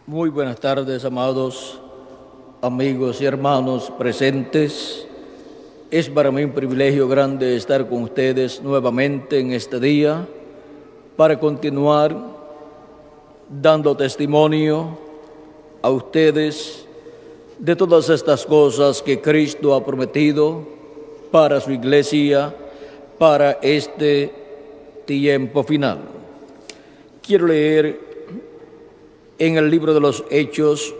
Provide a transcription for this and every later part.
Muy buenas tardes, amados amigos y hermanos presentes. Es para mí un privilegio grande estar con ustedes nuevamente en este día para continuar dando testimonio a ustedes de todas estas cosas que Cristo ha prometido para su iglesia, para este tiempo final. Quiero leer en el libro de los Hechos,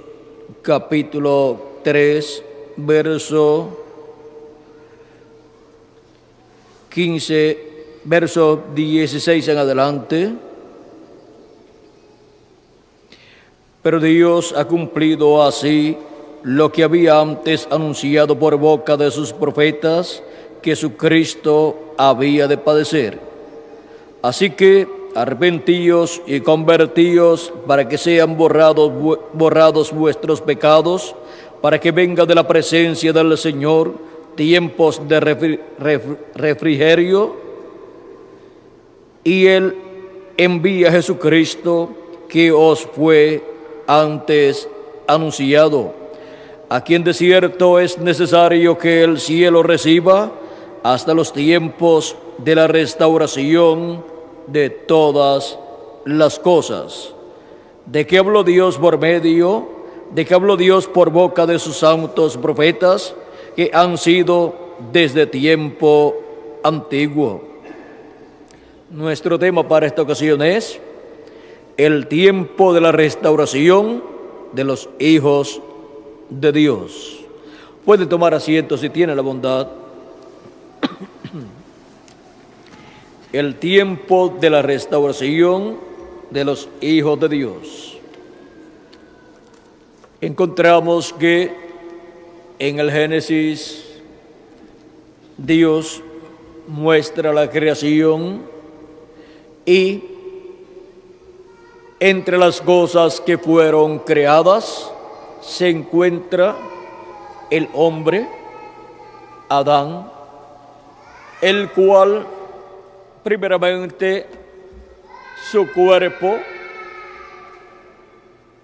capítulo 3, verso 15, verso 16 en adelante. Pero Dios ha cumplido así lo que había antes anunciado por boca de sus profetas, que Jesucristo había de padecer. Así que arrepentíos y convertíos para que sean borrados vuestros pecados, para que venga de la presencia del Señor tiempos de refrigerio, y Él envía a Jesucristo, que os fue antes anunciado, a quien de cierto es necesario que el cielo reciba hasta los tiempos de la restauración de todas las cosas. ¿De qué habló Dios por medio? ¿De qué habló Dios por boca de sus santos profetas, que han sido desde tiempo antiguo? Nuestro tema para esta ocasión es el tiempo de la restauración de los hijos de Dios. Puede tomar asiento si tiene la bondad. El tiempo de la restauración de los hijos de Dios. Encontramos que en el Génesis Dios muestra la creación, y entre las cosas que fueron creadas se encuentra el hombre, Adán, el cual primeramente su cuerpo,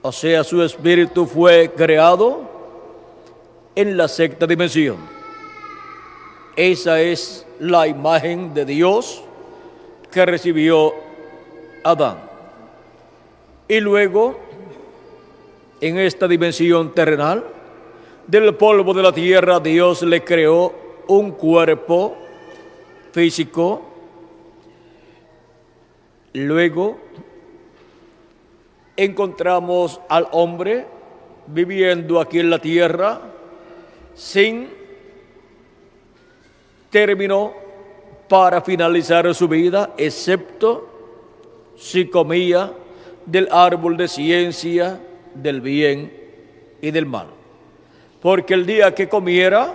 o sea, su espíritu, fue creado en la sexta dimensión. Esa es la imagen de Dios que recibió Adán. Y luego, en esta dimensión terrenal, del polvo de la tierra, Dios le creó un cuerpo físico. Luego encontramos al hombre viviendo aquí en la tierra sin término para finalizar su vida, excepto si comía del árbol de ciencia del bien y del mal. Porque el día que comiera,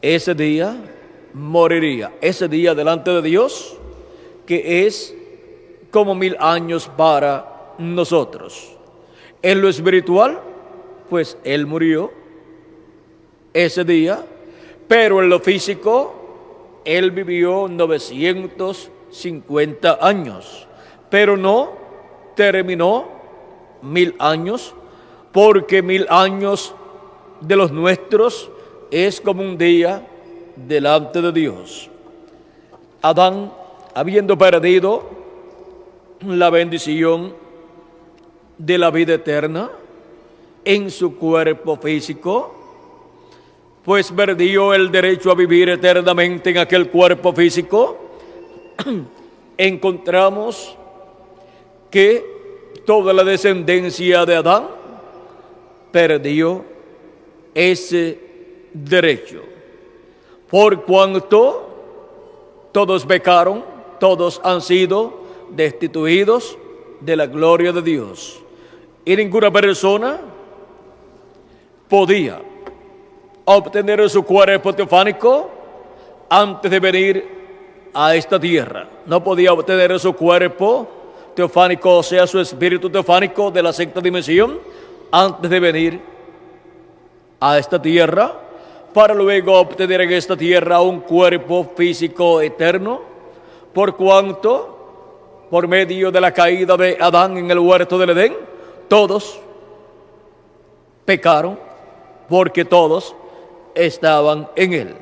ese día moriría. Ese día delante de Dios, que es como 1000 años para nosotros. En lo espiritual, pues Él murió ese día, pero en lo físico, Él vivió 950 años, pero no terminó 1000 años, porque 1000 años de los nuestros es como un día delante de Dios. Adán, habiendo perdido la bendición de la vida eterna en su cuerpo físico, pues perdió el derecho a vivir eternamente en aquel cuerpo físico, encontramos que toda la descendencia de Adán perdió ese derecho, por cuanto todos pecaron. Todos han sido destituidos de la gloria de Dios, y ninguna persona podía obtener su cuerpo teofánico antes de venir a esta tierra. No podía obtener su cuerpo teofánico, o sea, su espíritu teofánico de la sexta dimensión, antes de venir a esta tierra, para luego obtener en esta tierra un cuerpo físico eterno, por cuanto, por medio de la caída de Adán en el huerto del Edén, todos pecaron porque todos estaban en él.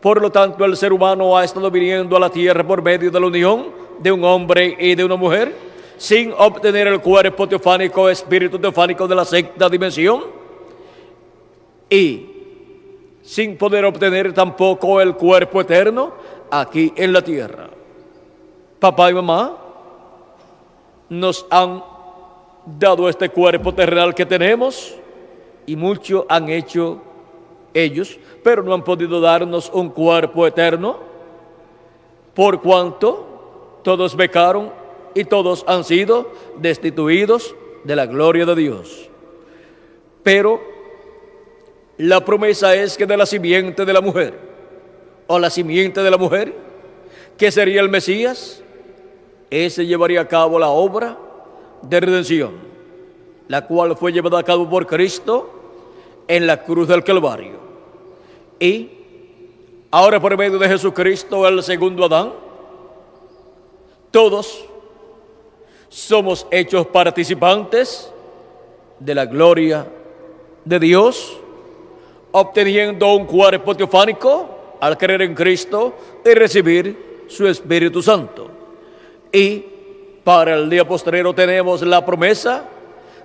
Por lo tanto, el ser humano ha estado viniendo a la tierra por medio de la unión de un hombre y de una mujer, sin obtener el cuerpo teofánico, espíritu teofánico de la sexta dimensión, y sin poder obtener tampoco el cuerpo eterno aquí en la tierra. Papá y mamá nos han dado este cuerpo terrenal que tenemos, y mucho han hecho ellos, pero no han podido darnos un cuerpo eterno, por cuanto todos pecaron y todos han sido destituidos de la gloria de Dios. Pero la promesa es que de la simiente de la mujer, o la simiente de la mujer, que sería el Mesías, ese llevaría a cabo la obra de redención, la cual fue llevada a cabo por Cristo en la cruz del Calvario. Y ahora, por medio de Jesucristo, el segundo Adán, todos somos hechos participantes de la gloria de Dios, obteniendo un cuerpo teofánico al creer en Cristo y recibir su Espíritu Santo. Y para el día postrero tenemos la promesa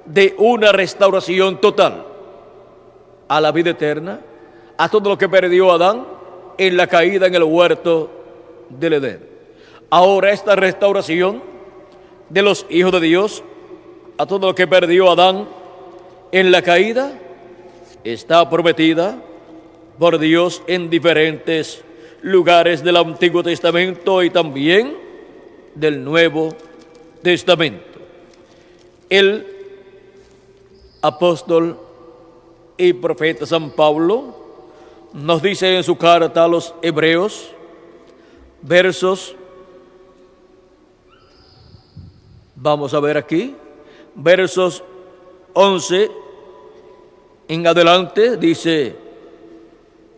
de una restauración total a la vida eterna, a todo lo que perdió Adán en la caída en el huerto del Edén. Ahora esta restauración de los hijos de Dios, a todo lo que perdió Adán en la caída, está prometida por Dios en diferentes lugares del Antiguo Testamento y también del Nuevo Testamento. El apóstol y profeta San Pablo nos dice en su carta a los Hebreos, vamos a ver aquí, versos 11 en adelante, dice: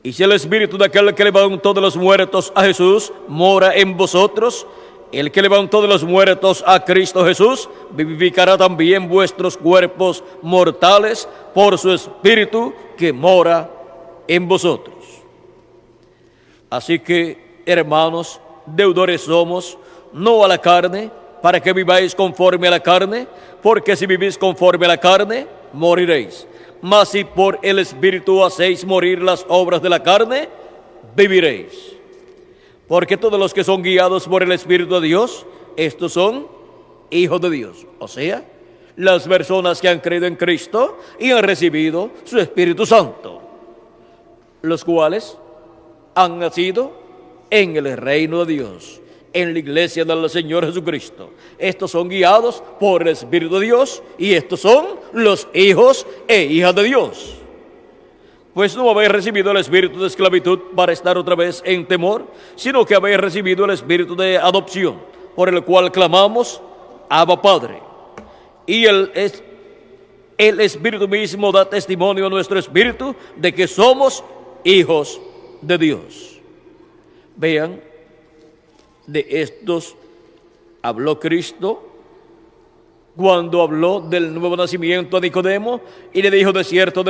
y si el Espíritu de aquel que levantó de los muertos a Jesús mora en vosotros, el que levantó de los muertos a Cristo Jesús vivificará también vuestros cuerpos mortales por su Espíritu que mora en vosotros. Así que, hermanos, deudores somos, no a la carne, para que viváis conforme a la carne, porque si vivís conforme a la carne, moriréis. Mas si por el Espíritu hacéis morir las obras de la carne, viviréis. Porque todos los que son guiados por el Espíritu de Dios, estos son hijos de Dios. O sea, las personas que han creído en Cristo y han recibido su Espíritu Santo, los cuales han nacido en el reino de Dios, en la iglesia del Señor Jesucristo. Estos son guiados por el Espíritu de Dios y estos son los hijos e hijas de Dios. Pues no habéis recibido el espíritu de esclavitud para estar otra vez en temor, sino que habéis recibido el espíritu de adopción, por el cual clamamos, Abba Padre. Y el Espíritu mismo da testimonio a nuestro espíritu de que somos hijos de Dios. Vean, de estos habló Cristo cuando habló del nuevo nacimiento a Nicodemo y le dijo: de cierto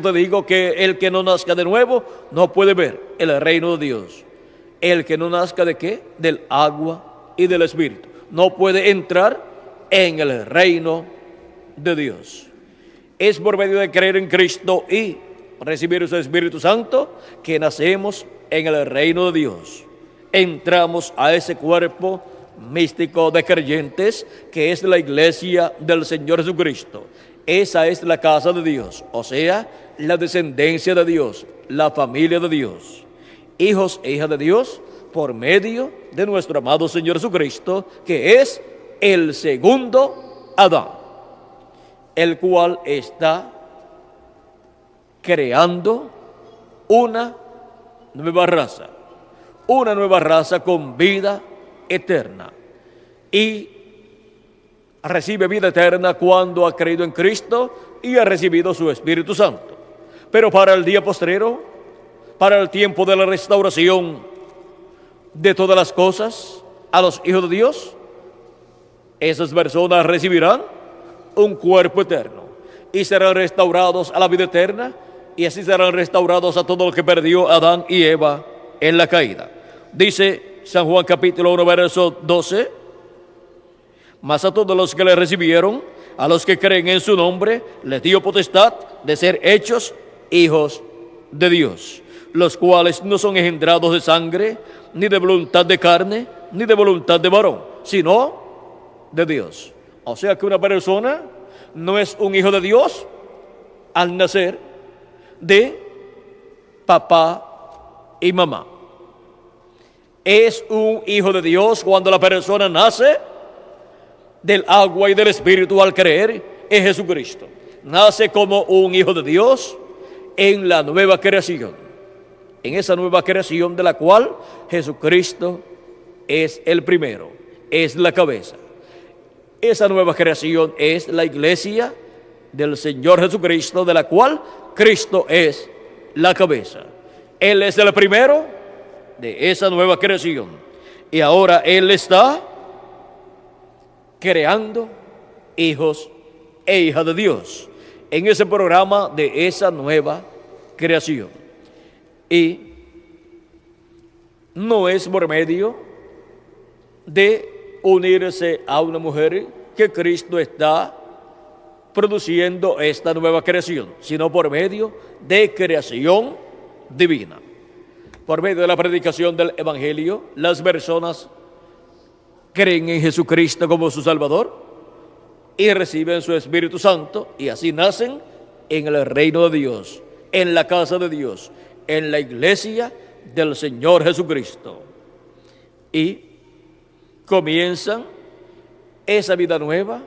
te digo que el que no nazca de nuevo no puede ver el reino de Dios. El que no nazca ¿de qué? Del agua y del Espíritu. No puede entrar en el reino de Dios. Es por medio de creer en Cristo y recibir su Espíritu Santo que nacemos en el reino de Dios. Entramos a ese cuerpo místico de creyentes que es la iglesia del Señor Jesucristo. Esa es la casa de Dios, o sea, la descendencia de Dios, la familia de Dios, hijos e hijas de Dios por medio de nuestro amado Señor Jesucristo, que es el segundo Adán, el cual está creando una nueva raza con vida eterna, y recibe vida eterna cuando ha creído en Cristo y ha recibido su Espíritu Santo. Pero para el día postrero, para el tiempo de la restauración de todas las cosas a los hijos de Dios, esas personas recibirán un cuerpo eterno y serán restaurados a la vida eterna, y así serán restaurados a todo lo que perdió Adán y Eva en la caída. Dice San Juan capítulo 1 verso 12: mas a todos los que le recibieron, a los que creen en su nombre, les dio potestad de ser hechos hijos de Dios, los cuales no son engendrados de sangre, ni de voluntad de carne, ni de voluntad de varón, sino de Dios. O sea que una persona no es un hijo de Dios al nacer de papá y mamá. Es un hijo de Dios cuando la persona nace del agua y del Espíritu al creer en Jesucristo. Nace como un hijo de Dios en la nueva creación, en esa nueva creación de la cual Jesucristo es el primero, es la cabeza. Esa nueva creación es la iglesia del Señor Jesucristo, de la cual Cristo es la cabeza. Él es el primero de esa nueva creación, y ahora Él está creando hijos e hijas de Dios en ese programa de esa nueva creación. Y no es por medio de unirse a una mujer que Cristo está produciendo esta nueva creación, sino por medio de creación divina. Por medio de la predicación del Evangelio, las personas creen en Jesucristo como su Salvador y reciben su Espíritu Santo, y así nacen en el reino de Dios, en la casa de Dios, en la iglesia del Señor Jesucristo, y comienzan esa vida nueva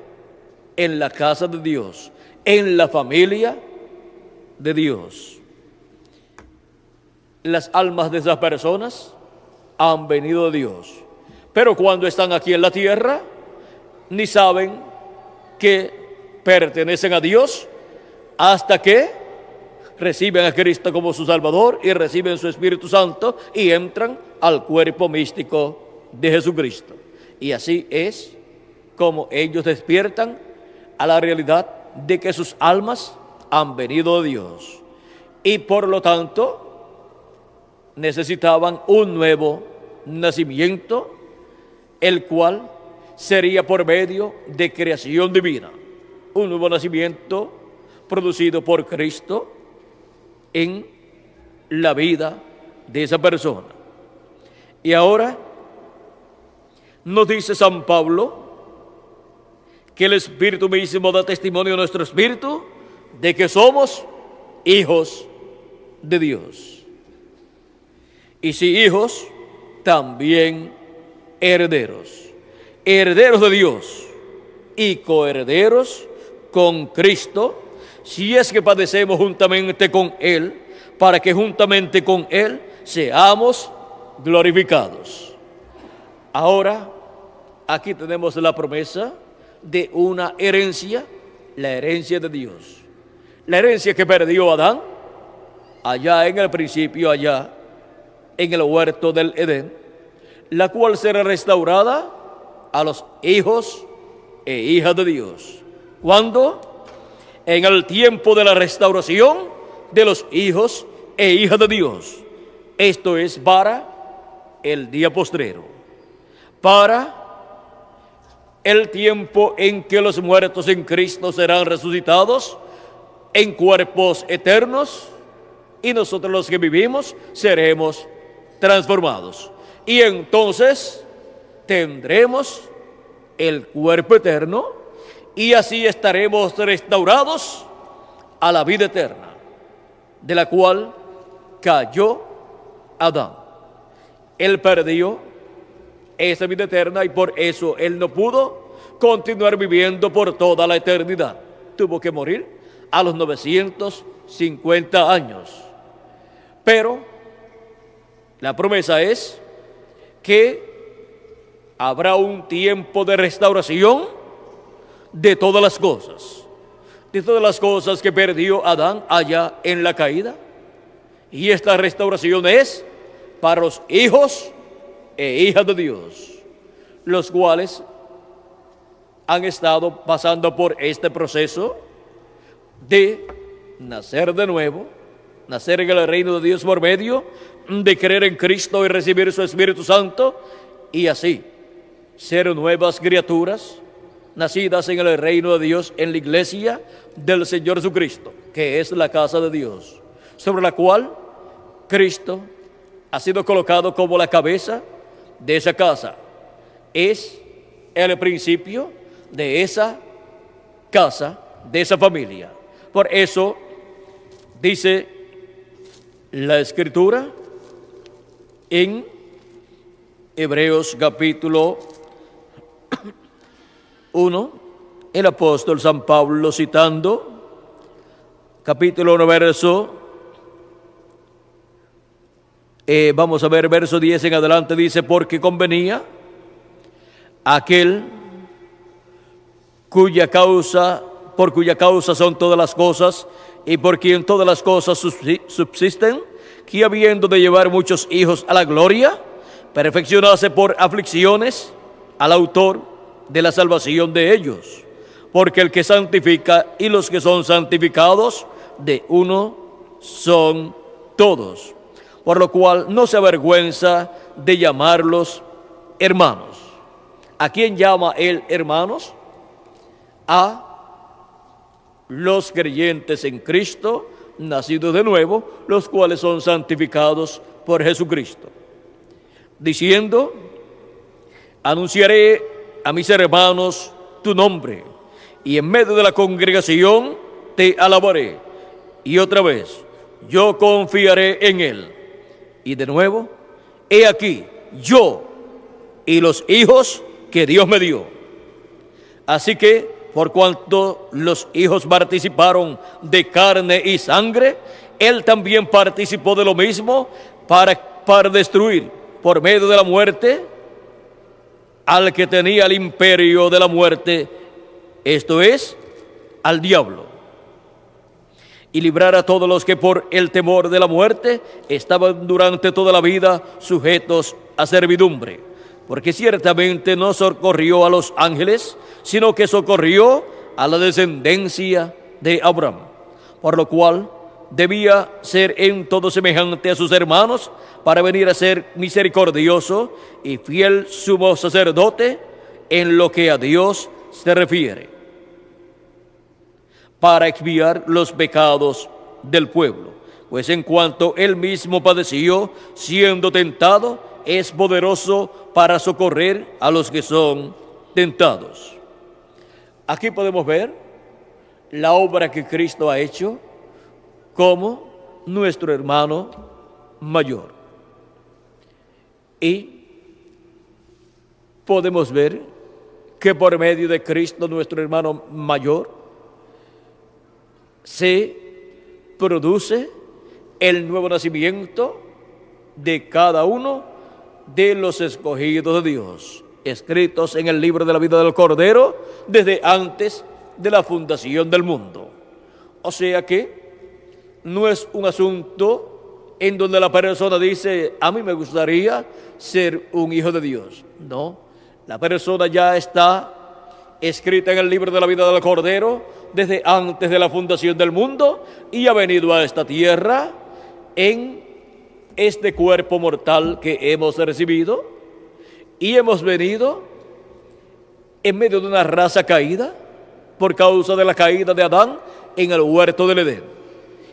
en la casa de Dios, en la familia de Dios. Las almas de esas personas han venido de Dios, pero cuando están aquí en la tierra, ni saben que pertenecen a Dios hasta que reciben a Cristo como su Salvador y reciben su Espíritu Santo y entran al cuerpo místico de Jesucristo. Y así es como ellos despiertan a la realidad de que sus almas han venido de Dios, y por lo tanto necesitaban un nuevo nacimiento, el cual sería por medio de creación divina, un nuevo nacimiento producido por Cristo en la vida de esa persona. Y ahora nos dice San Pablo que el Espíritu mismo da testimonio a nuestro espíritu de que somos hijos de Dios. Y si hijos, también herederos, herederos de Dios y coherederos con Cristo, si es que padecemos juntamente con Él, para que juntamente con Él seamos glorificados. Ahora, aquí tenemos la promesa de una herencia, la herencia de Dios. La herencia que perdió Adán, allá en el principio, allá en el huerto del Edén, la cual será restaurada a los hijos e hijas de Dios. ¿Cuándo? En el tiempo de la restauración de los hijos e hijas de Dios. Esto es para el día postrero, para el tiempo en que los muertos en Cristo serán resucitados en cuerpos eternos, y nosotros los que vivimos seremos transformados. Y entonces tendremos el cuerpo eterno, y así estaremos restaurados a la vida eterna, de la cual cayó Adán. Él perdió esa vida eterna y por eso él no pudo continuar viviendo por toda la eternidad. Tuvo que morir a los 950 años. Pero la promesa es que habrá un tiempo de restauración de todas las cosas que perdió Adán allá en la caída. Y esta restauración es para los hijos e hijas de Dios, los cuales han estado pasando por este proceso de nacer de nuevo, nacer en el reino de Dios por medio de creer en Cristo y recibir su Espíritu Santo, y así ser nuevas criaturas, nacidas en el reino de Dios, en la iglesia del Señor Jesucristo, que es la casa de Dios, sobre la cual Cristo ha sido colocado como la cabeza de esa casa. Es el principio de esa casa, de esa familia. Por eso dice la Escritura en Hebreos capítulo 1, el apóstol San Pablo citando, capítulo 1, vamos a ver verso 10 en adelante, dice: porque convenía aquel por cuya causa son todas las cosas, y por quien todas las cosas subsisten, que habiendo de llevar muchos hijos a la gloria, perfeccionase por aflicciones al autor de la salvación de ellos. Porque el que santifica y los que son santificados, de uno son todos. Por lo cual no se avergüenza de llamarlos hermanos. ¿A quién llama él hermanos? A los creyentes en Cristo, nacidos de nuevo, los cuales son santificados por Jesucristo, diciendo: anunciaré a mis hermanos tu nombre, y en medio de la congregación te alabaré. Y otra vez, yo confiaré en él. Y de nuevo, he aquí, yo y los hijos que Dios me dio. Así que, por cuanto los hijos participaron de carne y sangre, él también participó de lo mismo para destruir por medio de la muerte al que tenía el imperio de la muerte, esto es, al diablo, y librar a todos los que por el temor de la muerte estaban durante toda la vida sujetos a servidumbre. Porque ciertamente no socorrió a los ángeles, sino que socorrió a la descendencia de Abraham, por lo cual debía ser en todo semejante a sus hermanos, para venir a ser misericordioso y fiel sumo sacerdote en lo que a Dios se refiere, para expiar los pecados del pueblo. Pues en cuanto él mismo padeció siendo tentado, es poderoso para socorrer a los que son tentados. Aquí podemos ver la obra que Cristo ha hecho como nuestro hermano mayor. Y podemos ver que por medio de Cristo, nuestro hermano mayor, se produce el nuevo nacimiento de cada uno de los escogidos de Dios, escritos en el libro de la vida del Cordero desde antes de la fundación del mundo. O sea que no es un asunto en donde la persona dice: a mí me gustaría ser un hijo de Dios. No, la persona ya está escrita en el libro de la vida del Cordero desde antes de la fundación del mundo, y ha venido a esta tierra en este cuerpo mortal que hemos recibido, y hemos venido en medio de una raza caída por causa de la caída de Adán en el huerto del Edén,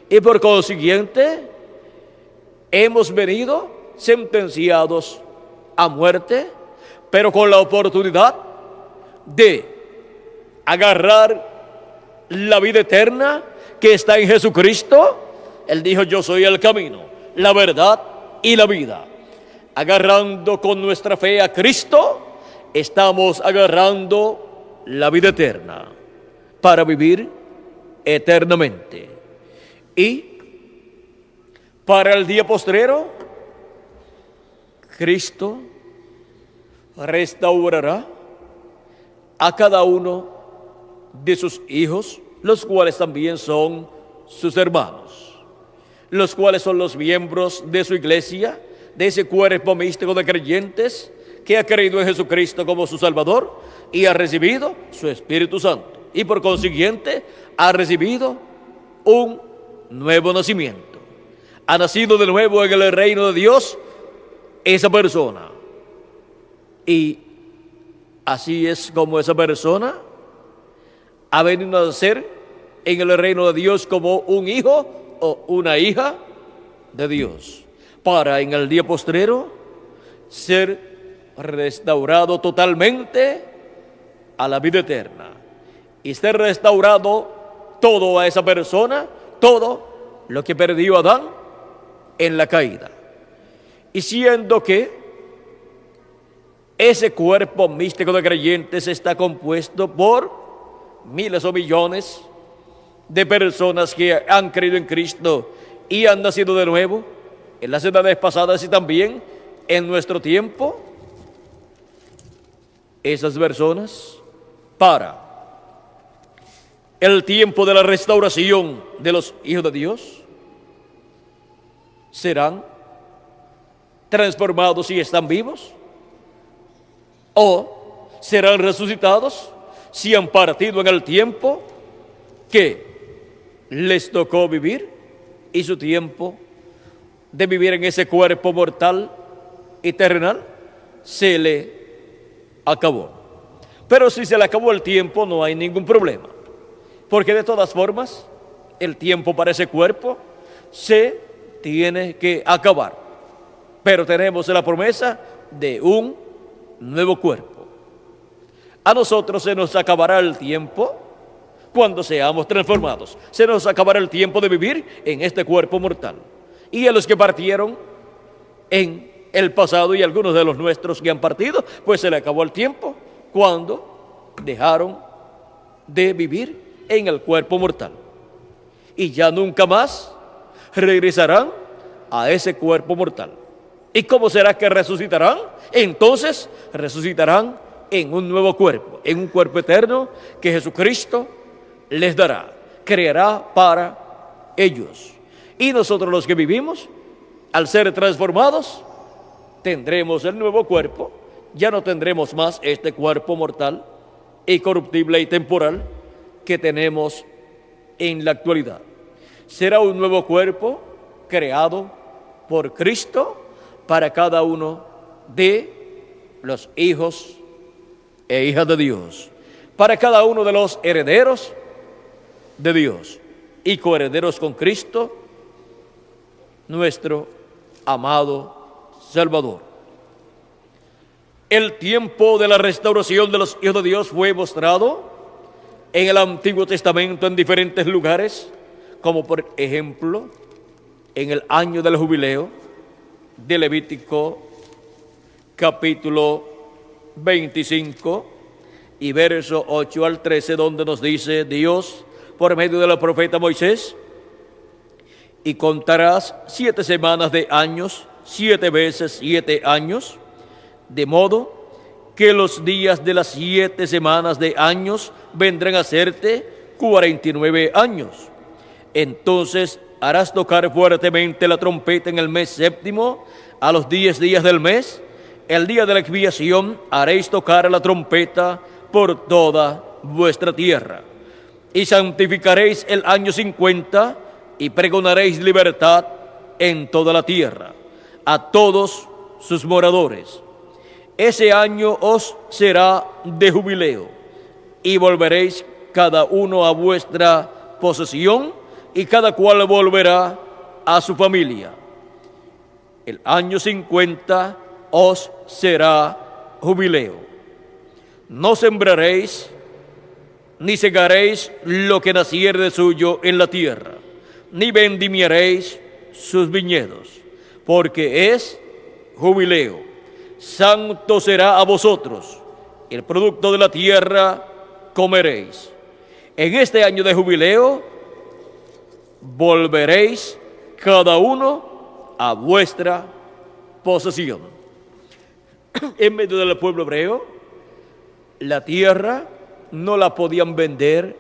y por consiguiente hemos venido sentenciados a muerte, pero con la oportunidad de agarrar la vida eterna que está en Jesucristo. Él dijo: yo soy el camino, la verdad y la vida. Agarrando con nuestra fe a Cristo, estamos agarrando la vida eterna para vivir eternamente. Y para el día postrero, Cristo restaurará a cada uno de sus hijos, los cuales también son sus hermanos, los cuales son los miembros de su iglesia, de ese cuerpo místico de creyentes que ha creído en Jesucristo como su Salvador y ha recibido su Espíritu Santo. Y por consiguiente ha recibido un nuevo nacimiento. Ha nacido de nuevo en el reino de Dios esa persona. Y así es como esa persona ha venido a nacer en el reino de Dios como un hijo o una hija de Dios, para en el día postrero ser restaurado totalmente a la vida eterna y ser restaurado todo a esa persona, todo lo que perdió Adán en la caída. Y siendo que ese cuerpo místico de creyentes está compuesto por miles o millones de personas que han creído en Cristo y han nacido de nuevo en las edades pasadas y también en nuestro tiempo, esas personas, para el tiempo de la restauración de los hijos de Dios, serán transformados si están vivos, o serán resucitados si han partido en el tiempo que les tocó vivir y su tiempo de vivir en ese cuerpo mortal y terrenal se le acabó. Pero si se le acabó el tiempo, no hay ningún problema, porque de todas formas el tiempo para ese cuerpo se tiene que acabar. Pero tenemos la promesa de un nuevo cuerpo. A nosotros se nos acabará el tiempo cuando seamos transformados. Se nos acabará el tiempo de vivir en este cuerpo mortal. Y a los que partieron en el pasado y algunos de los nuestros que han partido, pues se le acabó el tiempo cuando dejaron de vivir en el cuerpo mortal. Y ya nunca más regresarán a ese cuerpo mortal. ¿Y cómo será que resucitarán? Entonces resucitarán en un nuevo cuerpo, en un cuerpo eterno que Jesucristo les dará, creará para ellos. Y nosotros los que vivimos, al ser transformados, tendremos el nuevo cuerpo, ya no tendremos más este cuerpo mortal y corruptible y temporal que tenemos en la actualidad. Será un nuevo cuerpo creado por Cristo para cada uno de los hijos e hijas de Dios, para cada uno de los herederos de Dios y coherederos con Cristo, nuestro amado Salvador. El tiempo de la restauración de los hijos de Dios fue mostrado en el Antiguo Testamento en diferentes lugares, como por ejemplo en el año del jubileo de Levítico capítulo 25 y verso 8 al 13, donde nos dice Dios por medio del profeta Moisés: y contarás 7 semanas de años, 7 veces 7 años, de modo que los días de las 7 semanas de años vendrán a serte 49 años. Entonces harás tocar fuertemente la trompeta en el mes séptimo, a los 10 días del mes, el día de la expiación, haréis tocar la trompeta por toda vuestra tierra. Y santificaréis el año 50 y pregonaréis libertad en toda la tierra, a todos sus moradores. Ese año os será de jubileo, y volveréis cada uno a vuestra posesión, y cada cual volverá a su familia. El año 50 os será jubileo. No sembraréis, ni segaréis lo que naciere de suyo en la tierra, ni vendimiaréis sus viñedos, porque es jubileo. Santo será a vosotros, el producto de la tierra comeréis. En este año de jubileo volveréis cada uno a vuestra posesión. En medio del pueblo hebreo, la tierra no la podían vender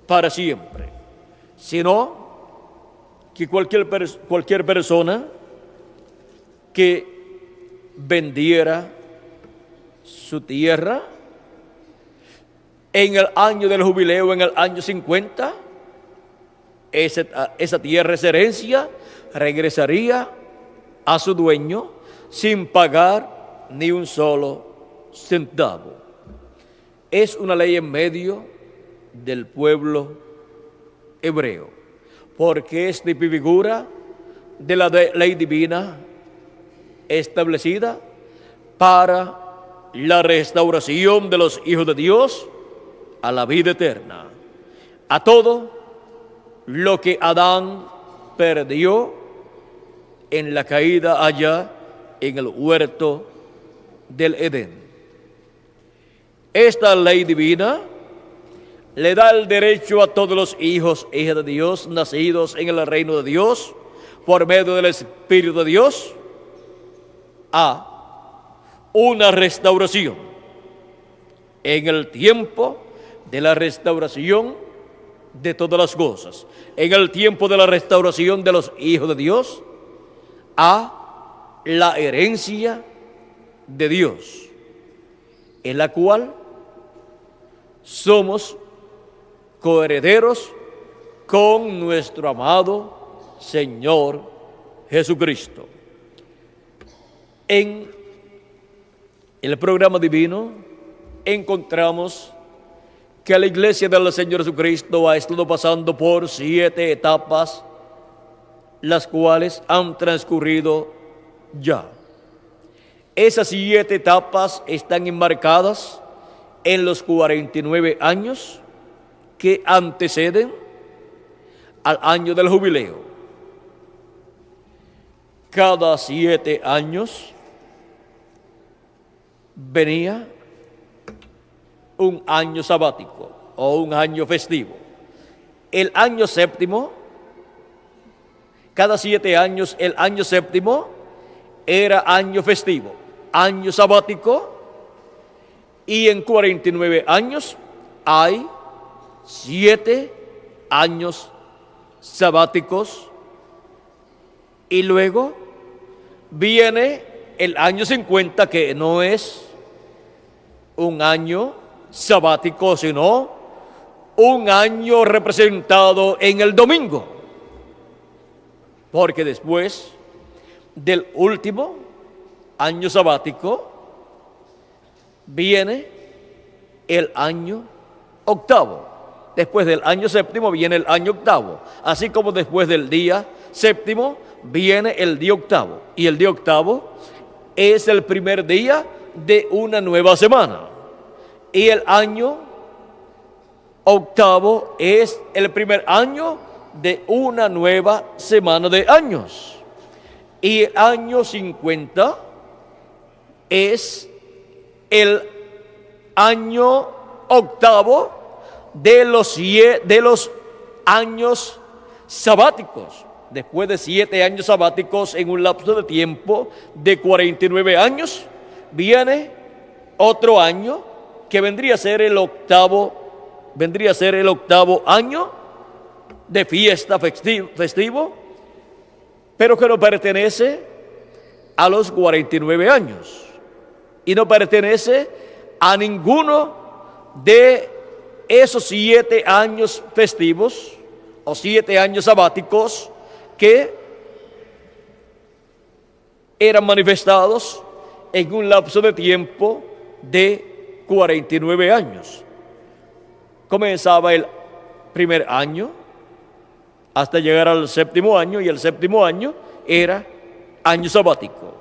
para siempre, sino que cualquier persona que vendiera su tierra En el año del jubileo, en el año 50, esa tierra, esa herencia, regresaría a su dueño sin pagar ni un solo centavo. Es una ley en medio del pueblo hebreo, porque es figura de la ley divina establecida para la restauración de los hijos de Dios a la vida eterna, a todo lo que Adán perdió en la caída allá en el huerto del Edén. Esta ley divina le da el derecho a todos los hijos e hijas de Dios nacidos en el reino de Dios por medio del Espíritu de Dios a una restauración. En el tiempo de la restauración de todas las cosas, en el tiempo de la restauración de los hijos de Dios, a la herencia de Dios, en la cual somos coherederos con nuestro amado Señor Jesucristo. En el programa divino encontramos que la iglesia del Señor Jesucristo ha estado pasando por 7 etapas, las cuales han transcurrido ya. Esas 7 etapas están enmarcadas en los 49 años que anteceden al año del jubileo. Cada 7 años venía un año sabático o un año festivo. El año séptimo, cada 7 años, el año séptimo era año festivo, año sabático, y en 49 años hay 7 años sabáticos, y luego viene el año 50, que no es un año sabático, sino un año representado en el domingo, porque después del último año sabático viene el año octavo. Después del año séptimo viene el año octavo, así como después del día séptimo viene el día octavo, y el día octavo es el primer día de una nueva semana, y el año octavo es el primer año de una nueva semana de años, y el año 50 es el año octavo de los años sabáticos. Después de 7 años sabáticos en un lapso de tiempo de 49 años, viene otro año que vendría a ser el octavo año de fiesta festivo, pero que no pertenece a los 49 años y no pertenece a ninguno de esos 7 años festivos o 7 años sabáticos que eran manifestados en un lapso de tiempo de 49 años. Comenzaba el primer año hasta llegar al séptimo año, y el séptimo año era año sabático,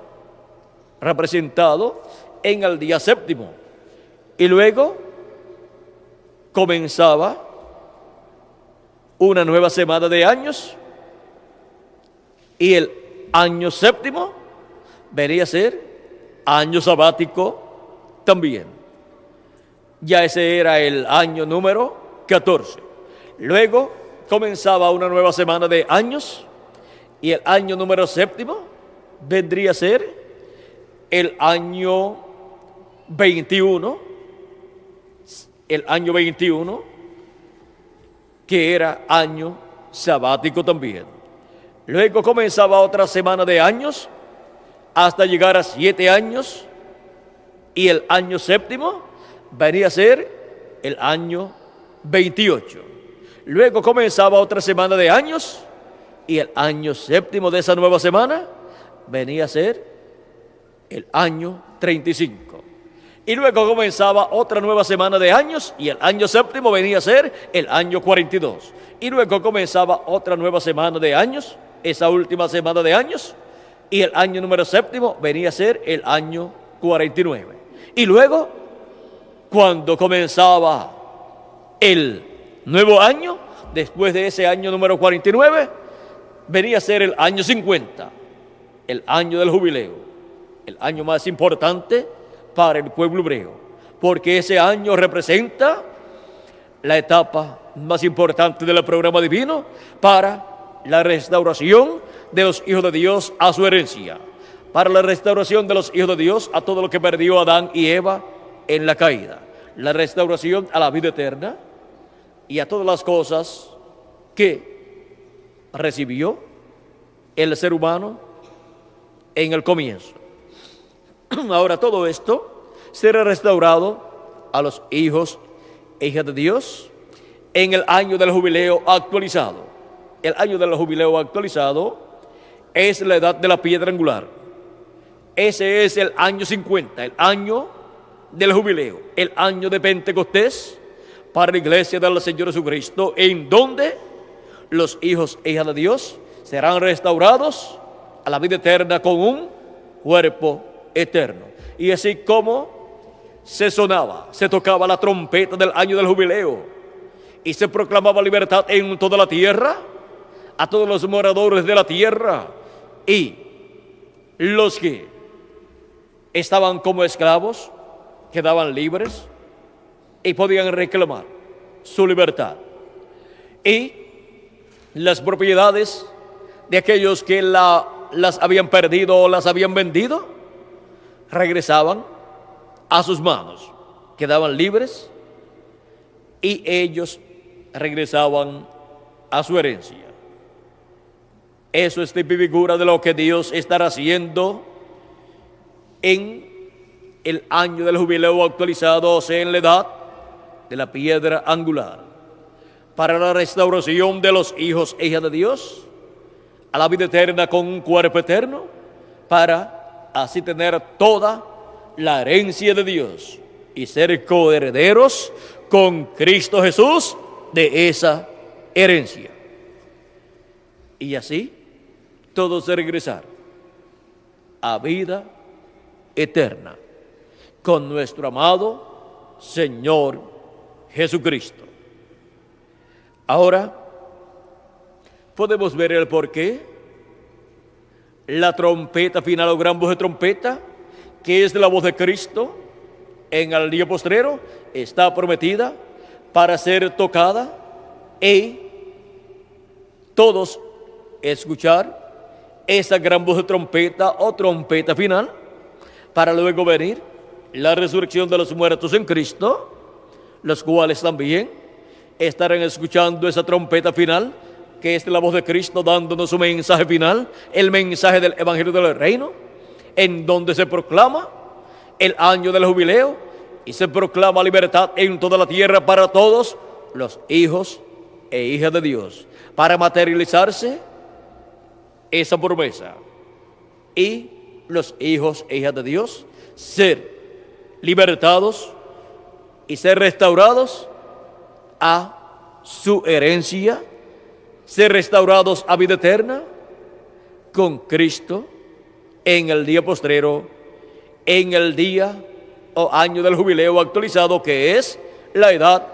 representado en el día séptimo. Y luego comenzaba una nueva semana de años, y el año séptimo venía a ser año sabático también. Ya ese era el año número 14. Luego comenzaba una nueva semana de años, y el año número séptimo vendría a ser el año 21, que era año sabático también. Luego comenzaba otra semana de años hasta llegar a 7 años, y el año séptimo venía a ser el año 28. Luego comenzaba otra semana de años y el año séptimo de esa nueva semana venía a ser el año 35. Y luego comenzaba otra nueva semana de años y el año séptimo venía a ser el año 42. Y luego comenzaba otra nueva semana de años, esa última semana de años, y el año número séptimo venía a ser el año 49. Y luego, cuando comenzaba el nuevo año, después de ese año número 49, venía a ser el año 50, el año del jubileo, el año más importante para el pueblo hebreo, porque ese año representa la etapa más importante del programa divino para la restauración de los hijos de Dios a su herencia, para la restauración de los hijos de Dios a todo lo que perdió Adán y Eva en la caída, la restauración a la vida eterna y a todas las cosas que recibió el ser humano en el comienzo. Ahora todo esto será restaurado a los hijos e hijas de Dios en el año del jubileo actualizado. El año del jubileo actualizado es la edad de la piedra angular. Ese es el año 50, el año del jubileo, el año de Pentecostés para la iglesia del Señor Jesucristo, en donde los hijos e hijas de Dios serán restaurados a la vida eterna con un cuerpo eterno. Y así como se sonaba, se tocaba la trompeta del año del jubileo y se proclamaba libertad en toda la tierra, a todos los moradores de la tierra y los que estaban como esclavos quedaban libres y podían reclamar su libertad. Y las propiedades de aquellos que las habían perdido o las habían vendido regresaban a sus manos, quedaban libres y ellos regresaban a su herencia. Eso es tipo y figura de lo que Dios estará haciendo en el año del jubileo actualizado, o sea, en la edad de la piedra angular, para la restauración de los hijos e hijas de Dios a la vida eterna con un cuerpo eterno, para así tener toda la herencia de Dios y ser coherederos con Cristo Jesús de esa herencia. Y así todos regresar a vida eterna con nuestro amado Señor Jesucristo. Ahora podemos ver el porqué. La trompeta final o gran voz de trompeta, que es la voz de Cristo en el día postrero, está prometida para ser tocada y todos escuchar esa gran voz de trompeta o trompeta final, para luego venir la resurrección de los muertos en Cristo, los cuales también estarán escuchando esa trompeta final, que es la voz de Cristo dándonos su mensaje final, el mensaje del Evangelio del Reino, en donde se proclama el año del jubileo y se proclama libertad en toda la tierra para todos los hijos e hijas de Dios, para materializarse esa promesa y los hijos e hijas de Dios ser libertados y ser restaurados a su herencia, ser restaurados a vida eterna con Cristo en el día postrero, en el día o año del jubileo actualizado, que es la edad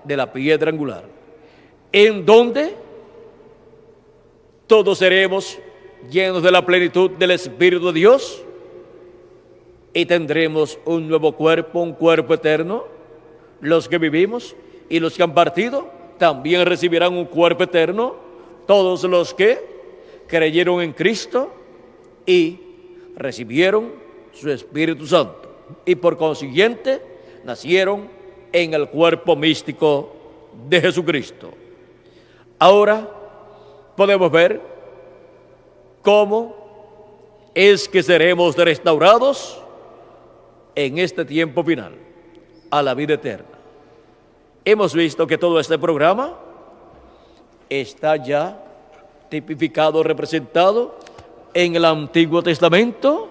de la piedra angular, en donde todos seremos llenos de la plenitud del Espíritu de Dios y tendremos un nuevo cuerpo, un cuerpo eterno. Los que vivimos y los que han partido también recibirán un cuerpo eterno, todos los que creyeron en Cristo y recibieron su Espíritu Santo y por consiguiente nacieron en el cuerpo místico de Jesucristo. Ahora podemos ver cómo es que seremos restaurados en este tiempo final a la vida eterna. hemos visto que todo este programa está ya tipificado, representado en el Antiguo Testamento,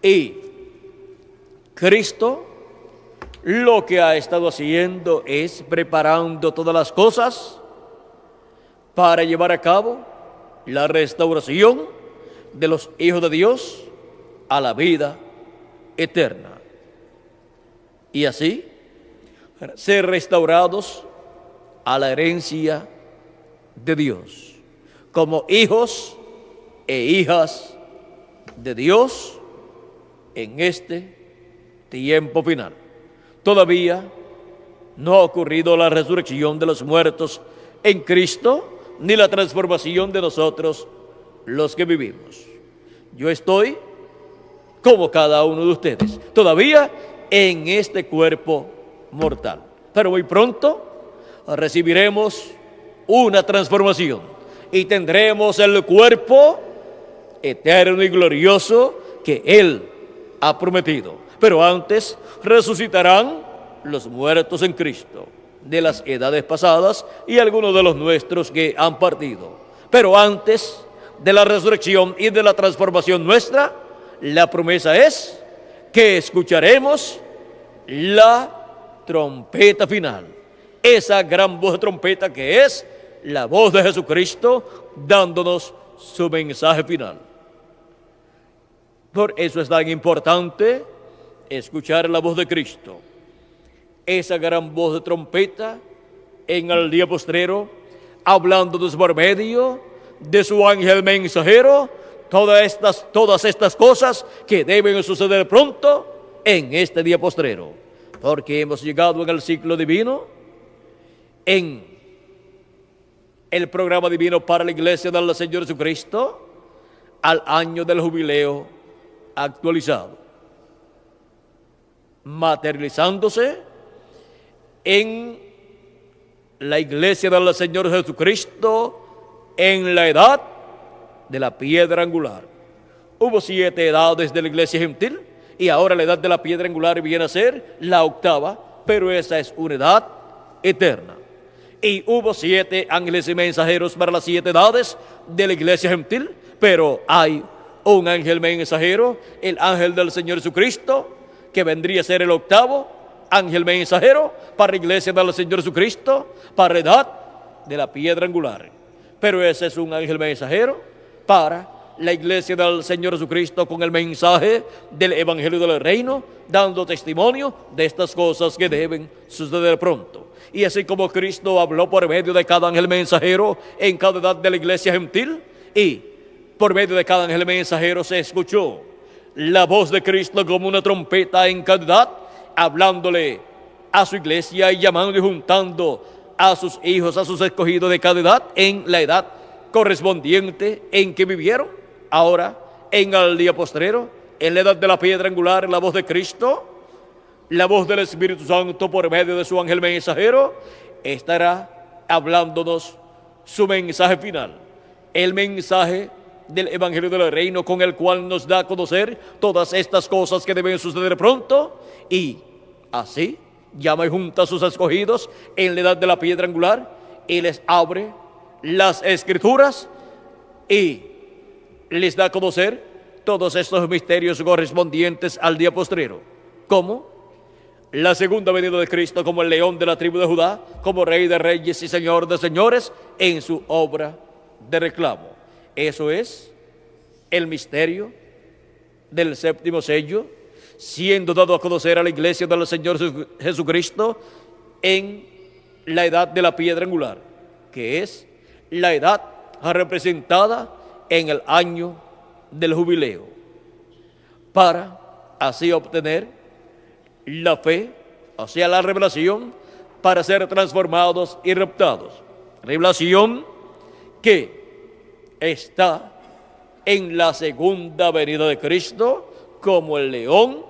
y Cristo lo que ha estado haciendo es preparando todas las cosas para llevar a cabo la restauración de los hijos de Dios a la vida eterna. Y así ser restaurados a la herencia de Dios, como hijos e hijas de Dios en este tiempo final. Todavía no ha ocurrido la resurrección de los muertos en Cristo, ni la transformación de nosotros los que vivimos. Yo estoy como cada uno de ustedes, todavía en este cuerpo mortal, pero muy pronto recibiremos una transformación y tendremos el cuerpo eterno y glorioso que Él ha prometido. Pero antes resucitarán los muertos en Cristo de las edades pasadas y algunos de los nuestros que han partido. Pero antes de la resurrección y de la transformación nuestra, la promesa es que escucharemos la trompeta final, esa gran voz de trompeta que es la voz de Jesucristo dándonos su mensaje final. Por eso es tan importante escuchar la voz de Cristo, esa gran voz de trompeta en el día postrero, hablándonos por medio de su ángel mensajero, todas estas cosas que deben suceder pronto en este día postrero, porque hemos llegado en el ciclo divino, en el programa divino para la iglesia del Señor Jesucristo, al año del jubileo actualizado, materializándose en la iglesia del Señor Jesucristo en la edad de la piedra angular. Hubo 7 edades de la iglesia gentil y ahora la edad de la piedra angular viene a ser la 8ª, pero esa es una edad eterna. Y hubo 7 ángeles y mensajeros para las 7 edades de la iglesia gentil, pero hay un ángel mensajero, el ángel del Señor Jesucristo, que vendría a ser el 8º ángel mensajero para la iglesia del Señor Jesucristo, para la edad de la piedra angular. Pero ese es un ángel mensajero para la iglesia del Señor Jesucristo con el mensaje del Evangelio del Reino, dando testimonio de estas cosas que deben suceder pronto. Y así como Cristo habló por medio de cada ángel mensajero en cada edad de la iglesia gentil, y por medio de cada ángel mensajero se escuchó la voz de Cristo como una trompeta en cada edad, hablándole a su iglesia y llamando y juntando a sus hijos, a sus escogidos de cada edad, en la edad correspondiente en que vivieron. Ahora, en el día postrero, en la edad de la piedra angular, la voz de Cristo, la voz del Espíritu Santo por medio de su ángel mensajero, estará hablándonos su mensaje final, el mensaje del Evangelio del Reino, con el cual nos da a conocer todas estas cosas que deben suceder pronto, y así llama y junta a sus escogidos en la edad de la piedra angular y les abre las Escrituras y les da a conocer todos estos misterios correspondientes al día postrero, como la segunda venida de Cristo como el león de la tribu de Judá, como Rey de reyes y Señor de señores en su obra de reclamo. Eso es el misterio del 7º sello, siendo dado a conocer a la iglesia del Señor Jesucristo en la edad de la piedra angular, que es la edad representada en el año del jubileo, para así obtener la fe, o sea, la revelación, para ser transformados y raptados. Revelación que está en la segunda venida de Cristo como el león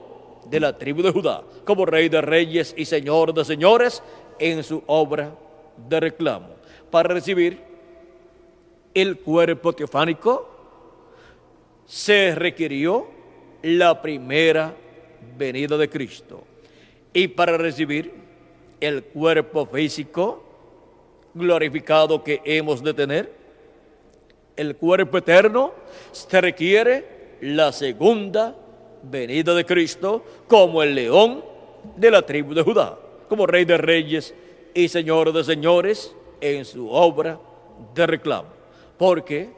de la tribu de Judá, como Rey de reyes y Señor de señores en su obra de reclamo. Para recibir el cuerpo teofánico se requirió la primera venida de Cristo, y para recibir el cuerpo físico glorificado que hemos de tener. El cuerpo eterno se requiere la segunda venida de Cristo como el león de la tribu de Judá, como Rey de Reyes y Señor de Señores en su obra de reclamo, porque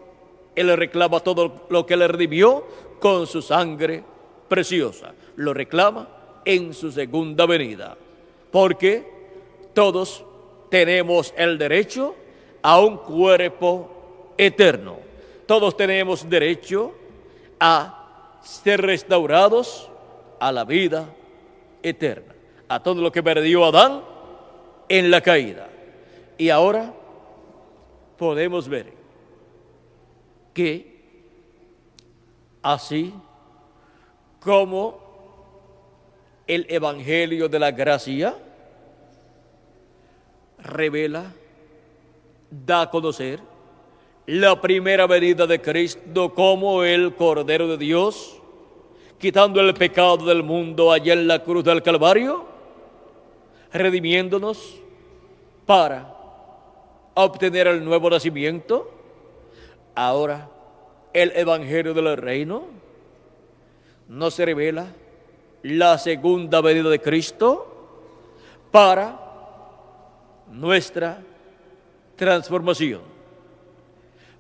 Él reclama todo lo que le redimió con su sangre preciosa, lo reclama en su segunda venida, porque todos tenemos el derecho a un cuerpo eterno. Todos tenemos derecho a ser restaurados a la vida eterna, a todo lo que perdió Adán en la caída. Y ahora podemos ver que así como el Evangelio de la Gracia revela, da a conocer la primera venida de Cristo como el Cordero de Dios, quitando el pecado del mundo allá en la cruz del Calvario, redimiéndonos para obtener el nuevo nacimiento. Ahora el Evangelio del Reino nos revela la segunda venida de Cristo para nuestra transformación,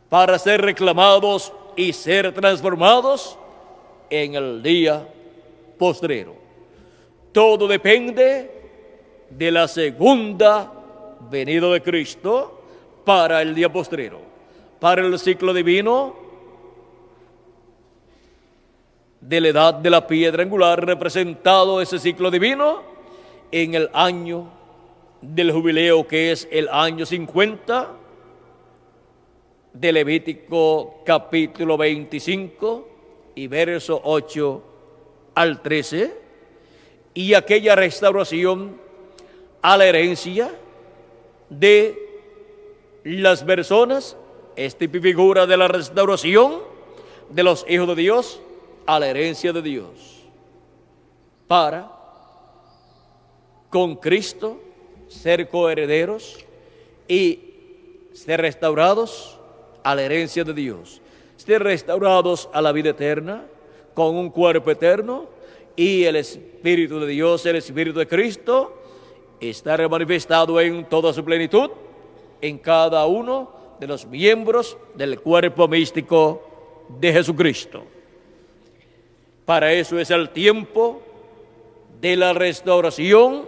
para ser reclamados y ser transformados en el día postrero. Todo depende de la segunda venida de Cristo para el día postrero. Para el ciclo divino de la edad de la piedra angular, representado ese ciclo divino en el año del jubileo, que es el año 50 de Levítico capítulo 25 y verso 8 al 13, y aquella restauración a la herencia de las personas, esta figura de la restauración de los hijos de Dios a la herencia de Dios, para con Cristo ser coherederos y ser restaurados a la herencia de Dios, ser restaurados a la vida eterna con un cuerpo eterno, y el Espíritu de Dios, el Espíritu de Cristo, estar manifestado en toda su plenitud en cada uno de los miembros del cuerpo místico de Jesucristo. Para eso es el tiempo de la restauración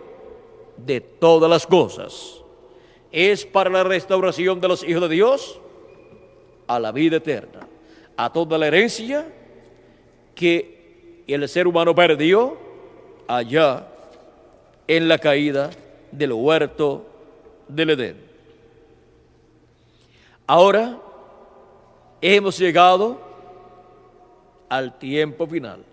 de todas las cosas. Es para la restauración de los hijos de Dios a la vida eterna, a toda la herencia que el ser humano perdió allá en la caída del huerto del Edén. Ahora hemos llegado al tiempo final,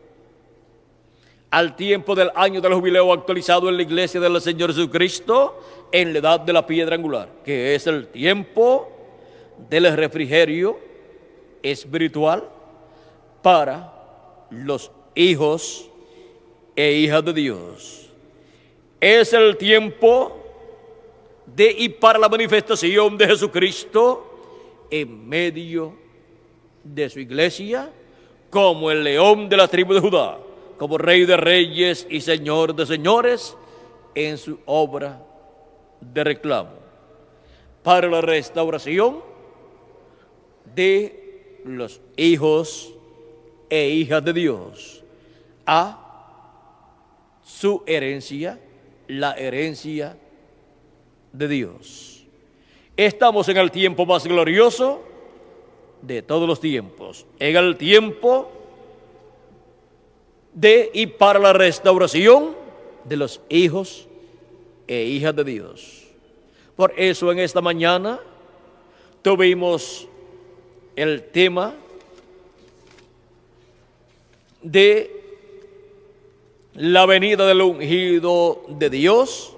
al tiempo del año del jubileo actualizado en la iglesia del Señor Jesucristo en la edad de la piedra angular, que es el tiempo del refrigerio espiritual para los hijos e hijas de Dios. Es el tiempo de y para la manifestación de Jesucristo en medio de su iglesia como el león de la tribu de Judá, como Rey de Reyes y Señor de Señores en su obra de reclamo, para la restauración de los hijos e hijas de Dios a su herencia, la herencia de Dios. Estamos en el tiempo más glorioso de todos los tiempos, en el tiempo de y para la restauración de los hijos e hijas de Dios. Por eso en esta mañana tuvimos el tema de la venida del ungido de Dios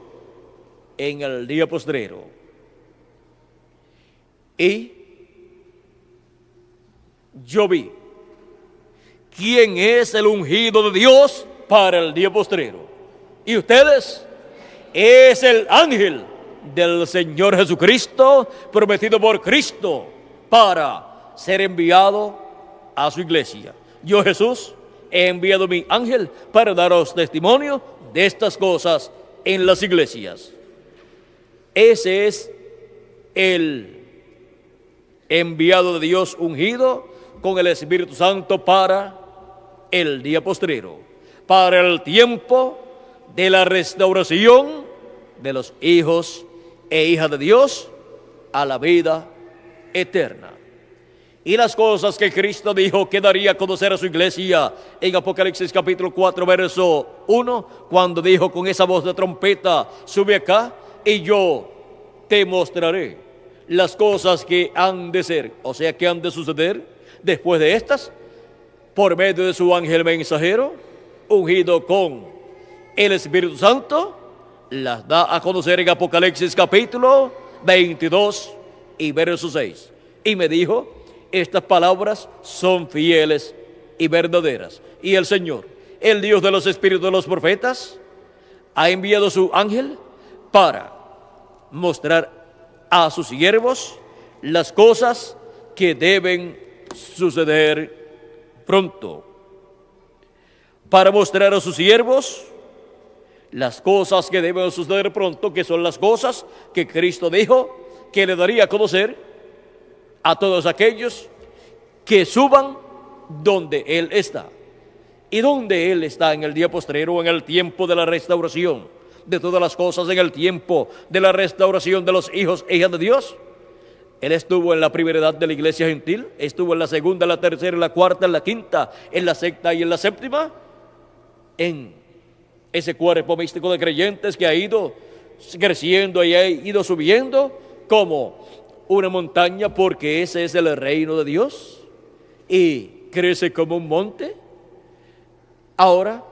en el día postrero. Y yo vi quién es el ungido de Dios para el día postrero. Y ustedes, es el ángel del Señor Jesucristo, prometido por Cristo para ser enviado a su iglesia. Yo, Jesús, he enviado mi ángel para daros testimonio de estas cosas en las iglesias. Ese es el enviado de Dios ungido con el Espíritu Santo para el día postrero, para el tiempo de la restauración de los hijos e hijas de Dios a la vida eterna. Y las cosas que Cristo dijo que daría a conocer a su iglesia en Apocalipsis capítulo 4, verso 1, cuando dijo con esa voz de trompeta: sube acá y yo te mostraré las cosas que han de ser, o sea, que han de suceder después de estas, por medio de su ángel mensajero, ungido con el Espíritu Santo, las da a conocer en Apocalipsis capítulo 22 y verso 6. Y me dijo: estas palabras son fieles y verdaderas. Y el Señor, el Dios de los espíritus de los profetas, ha enviado su ángel para mostrar a sus siervos las cosas que deben suceder pronto. Para mostrar a sus siervos las cosas que deben suceder pronto, que son las cosas que Cristo dijo que le daría a conocer a todos aquellos que suban donde Él está. Y donde Él está en el día postrero, en el tiempo de la restauración de todas las cosas, en el tiempo de la restauración de los hijos e hijas de Dios. Él estuvo en la primera edad de la iglesia gentil, estuvo en la segunda, en la tercera, en la cuarta, en la quinta, en la sexta y en la séptima, en ese cuerpo místico de creyentes que ha ido creciendo y ha ido subiendo como una montaña, porque ese es el reino de Dios y crece como un monte. Ahora,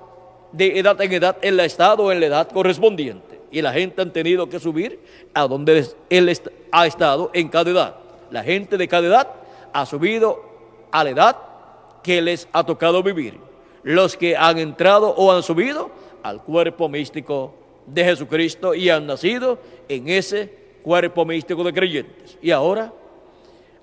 de edad en edad, Él ha estado en la edad correspondiente y la gente han tenido que subir a donde Él ha estado en cada edad. La gente de cada edad ha subido a la edad que les ha tocado vivir. Los que han entrado o han subido al cuerpo místico de Jesucristo y han nacido en ese cuerpo místico de creyentes. Y ahora,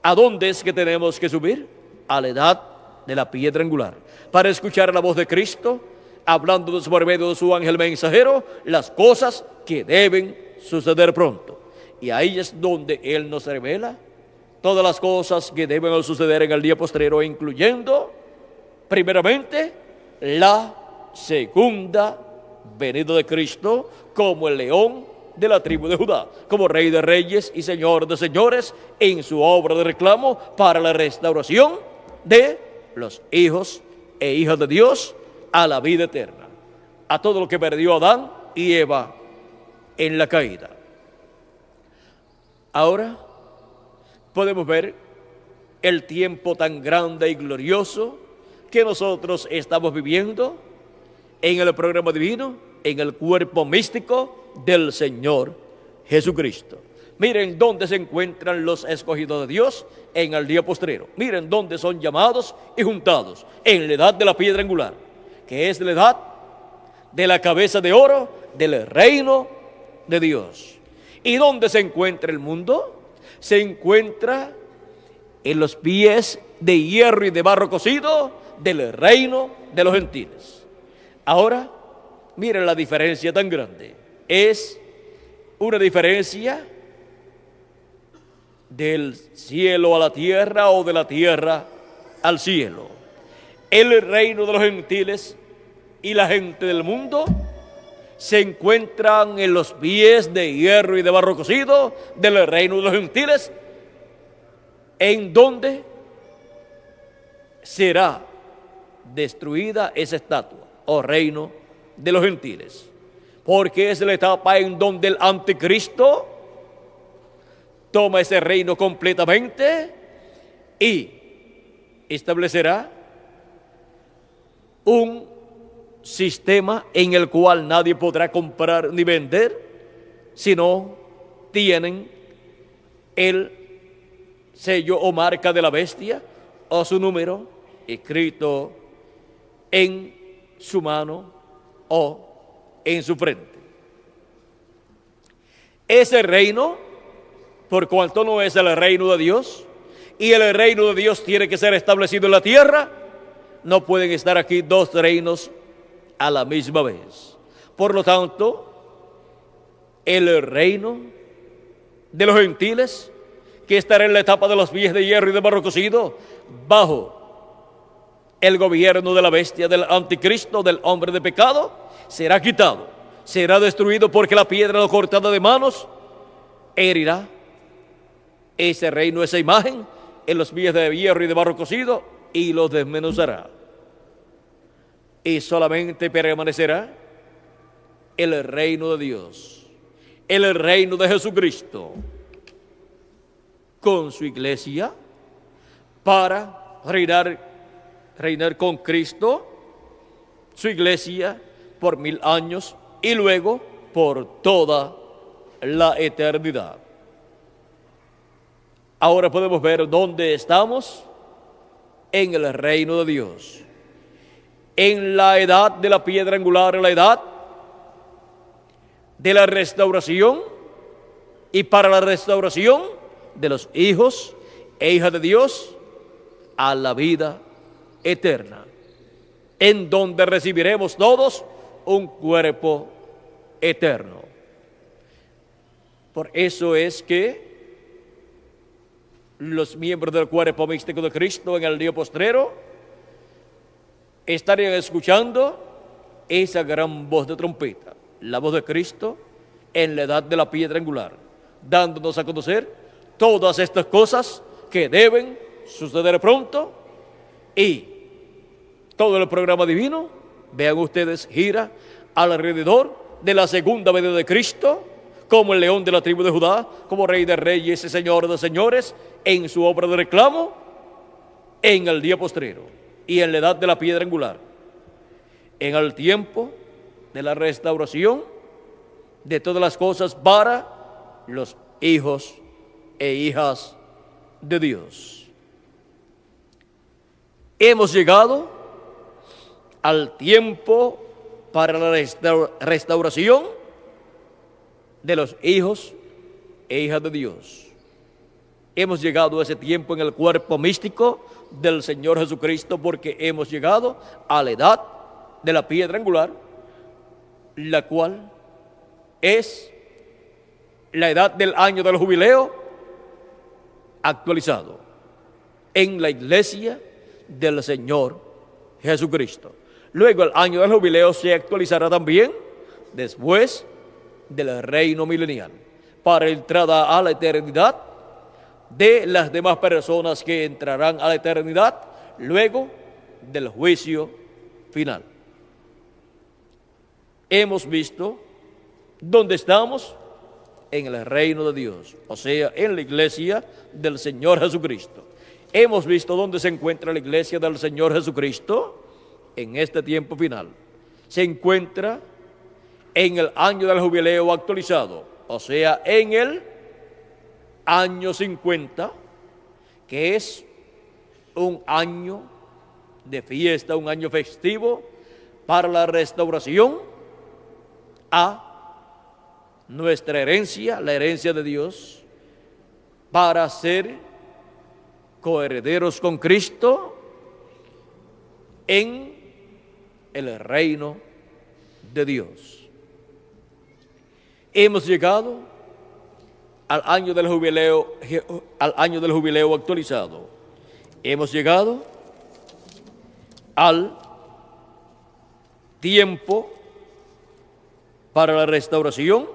¿a dónde es que tenemos que subir? A la edad de la piedra angular, para escuchar la voz de Cristo, hablando por medio de su ángel mensajero, las cosas que deben suceder pronto. Y ahí es donde Él nos revela todas las cosas que deben suceder en el día postrero, incluyendo, primeramente, la segunda venida de Cristo como el león de la tribu de Judá, como Rey de reyes y Señor de señores, en su obra de reclamo para la restauración de los hijos e hijas de Dios a la vida eterna, a todo lo que perdió Adán y Eva en la caída. Ahora podemos ver el tiempo tan grande y glorioso que nosotros estamos viviendo en el programa divino, en el cuerpo místico del Señor Jesucristo. Miren dónde se encuentran los escogidos de Dios en el día postrero. Miren dónde son llamados y juntados, en la edad de la piedra angular, que es la edad de la cabeza de oro del reino de Dios. ¿Y dónde se encuentra el mundo? Se encuentra en los pies de hierro y de barro cocido del reino de los gentiles. Ahora, miren la diferencia tan grande. Es una diferencia del cielo a la tierra o de la tierra al cielo. El reino de los gentiles y la gente del mundo se encuentran en los pies de hierro y de barro cocido del reino de los gentiles, en donde será destruida esa estatua o reino de los gentiles, porque es la etapa en donde el anticristo toma ese reino completamente y establecerá un sistema en el cual nadie podrá comprar ni vender si no tienen el sello o marca de la bestia o su número escrito en su mano o en su frente. ese reino, por cuanto no es el reino de Dios, y el reino de Dios tiene que ser establecido en la tierra, no pueden estar aquí dos reinos a la misma vez. Por lo tanto, el reino de los gentiles, que estará en la etapa de los pies de hierro y de barro cocido, bajo el gobierno de la bestia, del anticristo, del hombre de pecado, será quitado, será destruido, porque la piedra no cortada de manos herirá ese reino, esa imagen, en los pies de hierro y de barro cocido, y los desmenuzará. Y solamente permanecerá el reino de Dios, el reino de Jesucristo, con su iglesia, para reinar con Cristo, su iglesia, por 1000 años, y luego por toda la eternidad. Ahora podemos ver dónde estamos en el reino de Dios, en la edad de la piedra angular, en la edad de la restauración, y para la restauración de los hijos e hijas de Dios a la vida eterna, en donde recibiremos todos un cuerpo eterno. Por eso es que los miembros del cuerpo místico de Cristo en el día postrero estarían escuchando esa gran voz de trompeta, la voz de Cristo en la edad de la piedra angular, dándonos a conocer todas estas cosas que deben suceder pronto. Y todo el programa divino, vean ustedes, gira alrededor de la segunda venida de Cristo, como el león de la tribu de Judá, como rey de reyes y señor de señores, en su obra de reclamo, en el día postrero y en la edad de la piedra angular, en el tiempo de la restauración de todas las cosas para los hijos e hijas de Dios. Hemos llegado al tiempo para la restauración de los hijos e hijas de Dios. Hemos llegado a ese tiempo en el cuerpo místico del Señor Jesucristo, porque hemos llegado a la edad de la piedra angular, la cual es la edad del año del jubileo actualizado en la iglesia del Señor Jesucristo. Luego el año del jubileo se actualizará también después del reino milenial, para entrada a la eternidad de las demás personas que entrarán a la eternidad luego del juicio final. Hemos visto dónde estamos en el reino de Dios, o sea, en la iglesia del Señor Jesucristo. Hemos visto dónde se encuentra la iglesia del Señor Jesucristo en este tiempo final. Se encuentra en el año del jubileo actualizado, o sea, en el año 50, que es un año de fiesta, un año festivo para la restauración a nuestra herencia, la herencia de Dios, para ser coherederos con Cristo en el reino de Dios. Hemos llegado al año del jubileo actualizado. Hemos llegado al tiempo para la restauración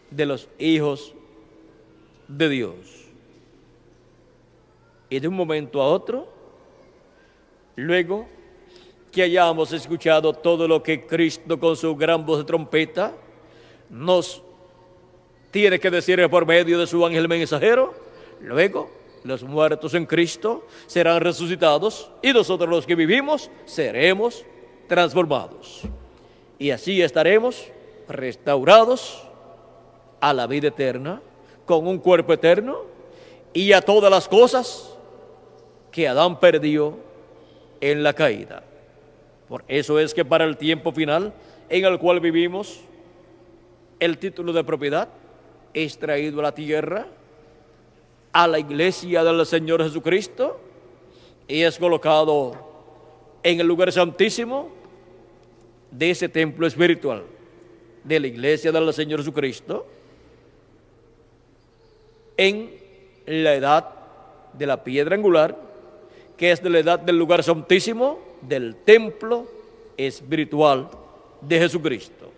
de los hijos de Dios. Y de un momento a otro, luego que hayamos escuchado todo lo que Cristo con su gran voz de trompeta nos tiene que decir por medio de su ángel mensajero, luego los muertos en Cristo serán resucitados y nosotros los que vivimos seremos transformados. Y así estaremos restaurados a la vida eterna, con un cuerpo eterno y a todas las cosas que Adán perdió en la caída. Por eso es que para el tiempo final en el cual vivimos, el título de propiedad es traído a la tierra, a la iglesia del Señor Jesucristo, y es colocado en el lugar santísimo de ese templo espiritual de la iglesia del Señor Jesucristo, en la edad de la piedra angular, que es de la edad del lugar santísimo del templo espiritual de Jesucristo,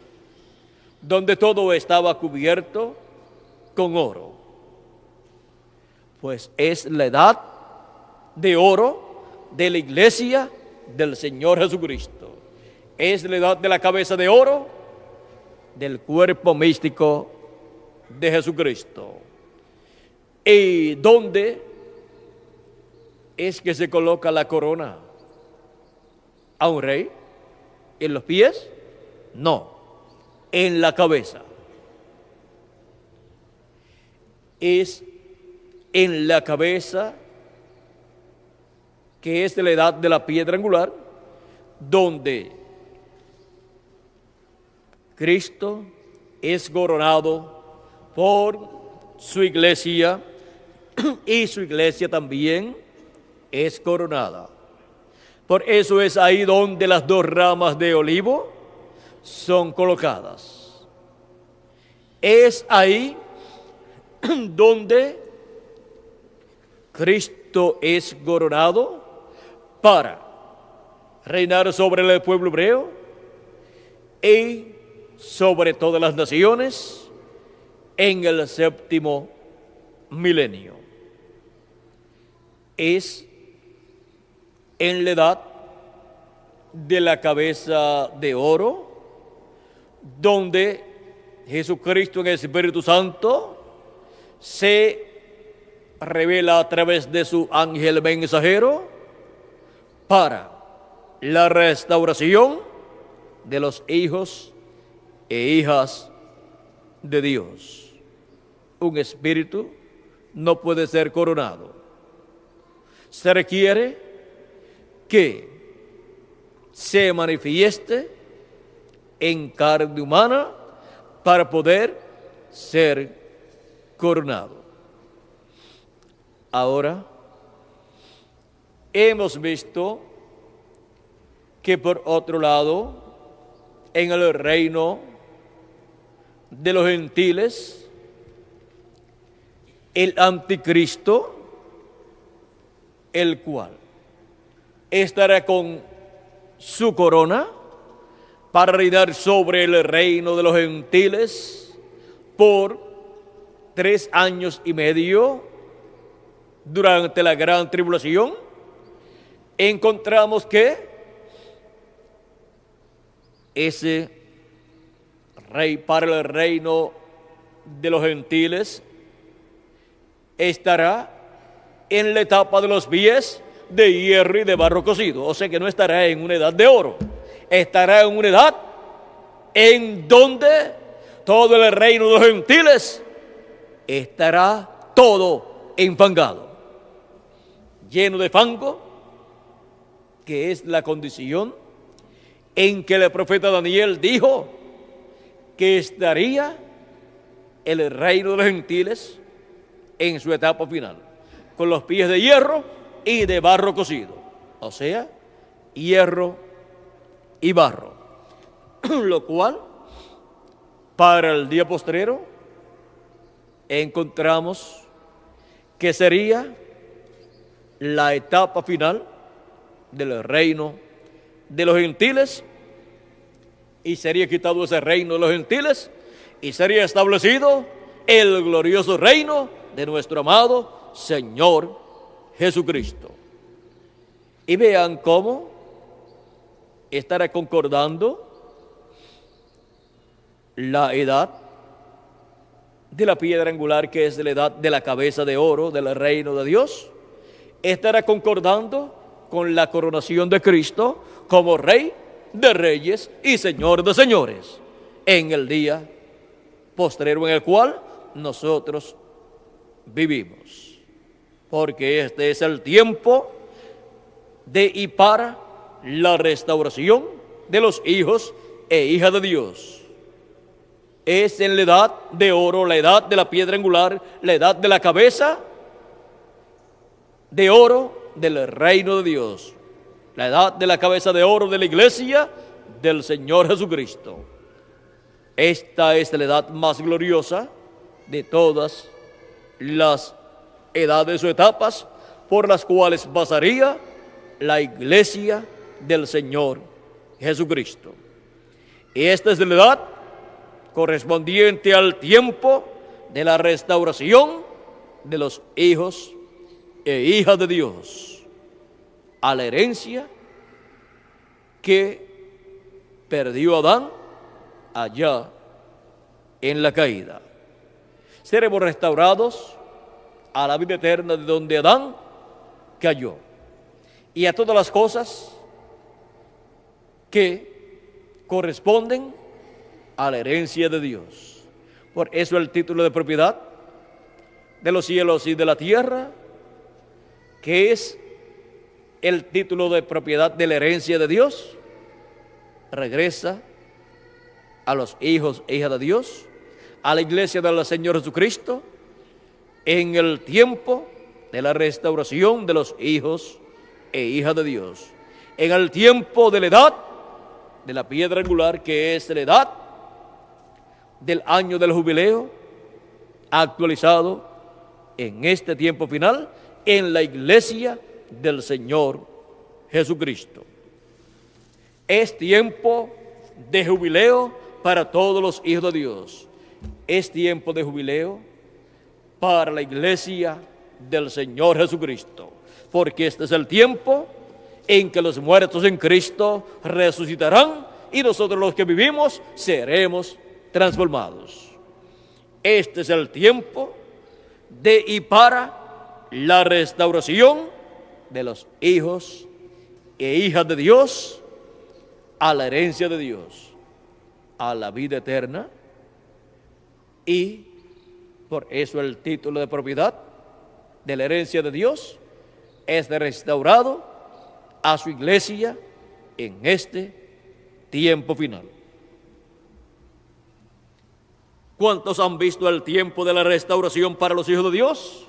donde todo estaba cubierto con oro. Pues es la edad de oro de la iglesia del Señor Jesucristo. Es la edad de la cabeza de oro del cuerpo místico de Jesucristo. ¿Y dónde es que se coloca la corona? ¿A un rey? ¿En los pies? No, en la cabeza. Es en la cabeza, que es de la edad de la piedra angular, donde Cristo es coronado por su iglesia, y su iglesia también es coronada. Por eso es ahí donde las dos ramas de olivo son colocadas. Es ahí donde Cristo es coronado para reinar sobre el pueblo hebreo y sobre todas las naciones en el séptimo milenio. Es en la edad de la cabeza de oro, donde Jesucristo en el Espíritu Santo se revela a través de su ángel mensajero para la restauración de los hijos e hijas de Dios. Un espíritu no puede ser coronado. Se requiere que se manifieste en carne humana para poder ser coronado. Ahora, hemos visto que por otro lado, en el reino de los gentiles, el anticristo, el cual estará con su corona para reinar sobre el reino de los gentiles por 3 años y medio durante la gran tribulación. Encontramos que ese rey para el reino de los gentiles estará en la etapa de los pies de hierro y de barro cocido. O sea que no estará en una edad de oro, estará en una edad en donde todo el reino de los gentiles estará todo enfangado, lleno de fango, que es la condición en que el profeta Daniel dijo que estaría el reino de los gentiles en su etapa final, con los pies de hierro y de barro cocido, o sea, hierro y barro, lo cual para el día postrero encontramos que sería la etapa final del reino de los gentiles, y sería quitado ese reino de los gentiles y sería establecido el glorioso reino de nuestro amado Señor Jesucristo. Y vean cómo estará concordando la edad de la piedra angular, que es la edad de la cabeza de oro del reino de Dios, estará concordando con la coronación de Cristo como Rey de Reyes y Señor de Señores en el día postrero en el cual nosotros vivimos. Porque este es el tiempo de y para la restauración de los hijos e hijas de Dios. es en la edad de oro, la edad de la piedra angular, la edad de la cabeza de oro del reino de Dios, la edad de la cabeza de oro de la iglesia del Señor Jesucristo. Esta es la edad más gloriosa de todas las edades o etapas por las cuales pasaría la iglesia del Señor Jesucristo. Y esta es la edad correspondiente al tiempo de la restauración de los hijos e hijas de Dios, a la herencia que perdió Adán allá en la caída. Seremos restaurados a la vida eterna de donde Adán cayó, y a todas las cosas que corresponden a la herencia de Dios. Por eso el título de propiedad de los cielos y de la tierra, que es el título de propiedad de la herencia de Dios, regresa a los hijos e hijas de Dios, a la iglesia del Señor Jesucristo, en el tiempo de la restauración de los hijos e hijas de Dios, en el tiempo de la edad de la piedra angular, que es la edad del año del jubileo, actualizado en este tiempo final en la iglesia del Señor Jesucristo. Es tiempo de jubileo para todos los hijos de Dios. Es tiempo de jubileo para la iglesia del Señor Jesucristo, porque este es el tiempo en que los muertos en Cristo resucitarán y nosotros los que vivimos seremos transformados. Este es el tiempo de y para la restauración de los hijos e hijas de Dios a la herencia de Dios, a la vida eterna, y por eso el título de propiedad de la herencia de Dios es de restaurado a su iglesia en este tiempo final. ¿Cuántos han visto el tiempo de la restauración para los hijos de Dios?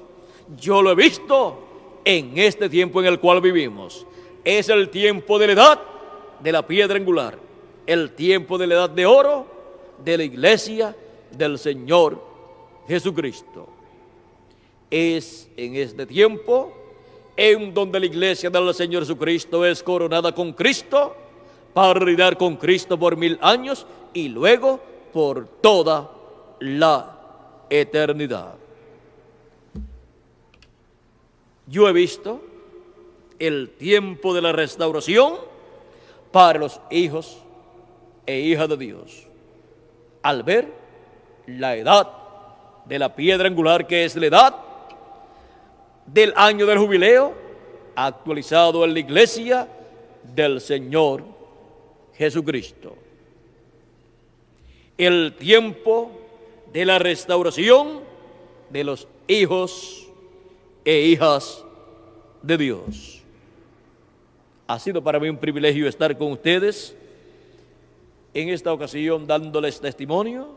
Yo lo he visto en este tiempo en el cual vivimos. Es el tiempo de la edad de la piedra angular, el tiempo de la edad de oro de la iglesia del Señor Jesucristo. Es en este tiempo en donde la iglesia del Señor Jesucristo es coronada con Cristo, para reinar con Cristo por 1000 años y luego por toda la eternidad. Yo he visto el tiempo de la restauración para los hijos e hijas de Dios, al ver la edad de la piedra angular, que es la edad del año del jubileo, actualizado en la iglesia del Señor Jesucristo. El tiempo de la restauración de los hijos e hijas de Dios. Ha sido para mí un privilegio estar con ustedes en esta ocasión dándoles testimonio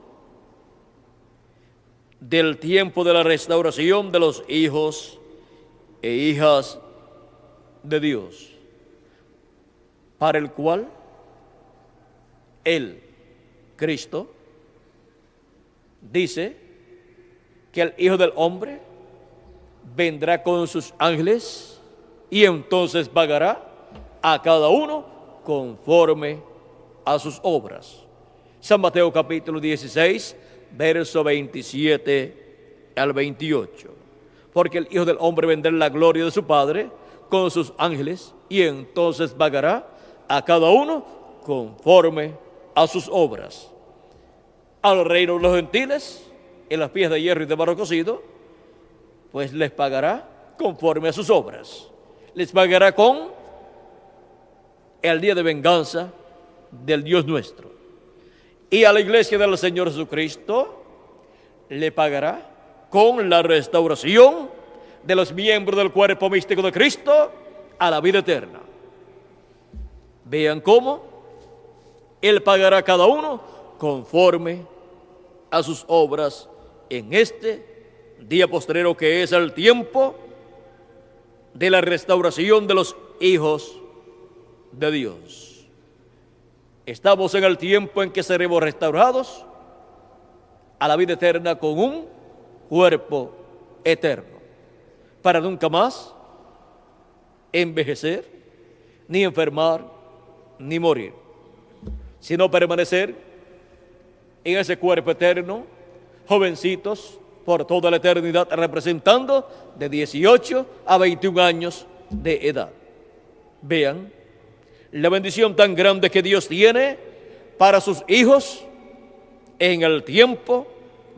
del tiempo de la restauración de los hijos e hijas de Dios, para el cual Él, Cristo, dice que el Hijo del Hombre vendrá con sus ángeles y entonces pagará a cada uno conforme a sus obras. San Mateo capítulo 16, verso 27 al 28. Porque el Hijo del Hombre vendrá en la gloria de su Padre con sus ángeles y entonces pagará a cada uno conforme a sus obras. Al reino de los gentiles, en las piezas de hierro y de barro cocido, pues les pagará conforme a sus obras. Les pagará con el día de venganza del Dios nuestro. Y a la iglesia del Señor Jesucristo le pagará con la restauración de los miembros del cuerpo místico de Cristo a la vida eterna. Vean cómo Él pagará a cada uno conforme a sus obras en este día postrero, que es el tiempo de la restauración de los hijos de Dios. Estamos en el tiempo en que seremos restaurados a la vida eterna con un cuerpo eterno, para nunca más envejecer, ni enfermar, ni morir, sino permanecer en ese cuerpo eterno, jovencitos, por toda la eternidad, representando de 18 a 21 años de edad. Vean la bendición tan grande que Dios tiene para sus hijos en el tiempo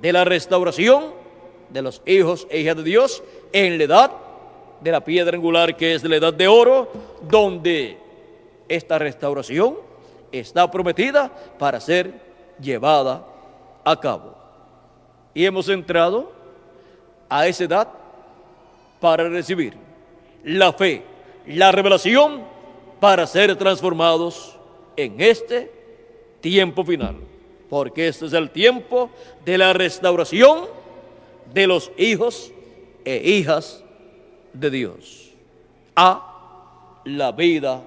de la restauración de los hijos e hijas de Dios, en la edad de la piedra angular, que es la edad de oro, donde esta restauración está prometida para ser llevada a cabo. Y hemos entrado a esa edad para recibir la fe, la revelación, para ser transformados en este tiempo final. Porque este es el tiempo de la restauración de los hijos e hijas de Dios a la vida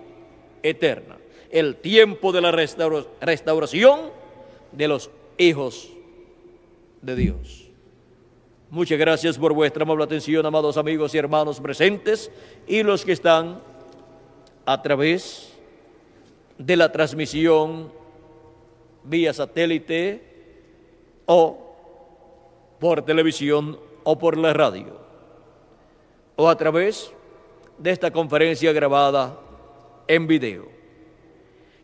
eterna. El tiempo de la restauración de los hijos de Dios. Muchas gracias por vuestra amable atención, amados amigos y hermanos presentes, y los que están a través de la transmisión vía satélite o por televisión o por la radio, o a través de esta conferencia grabada en video.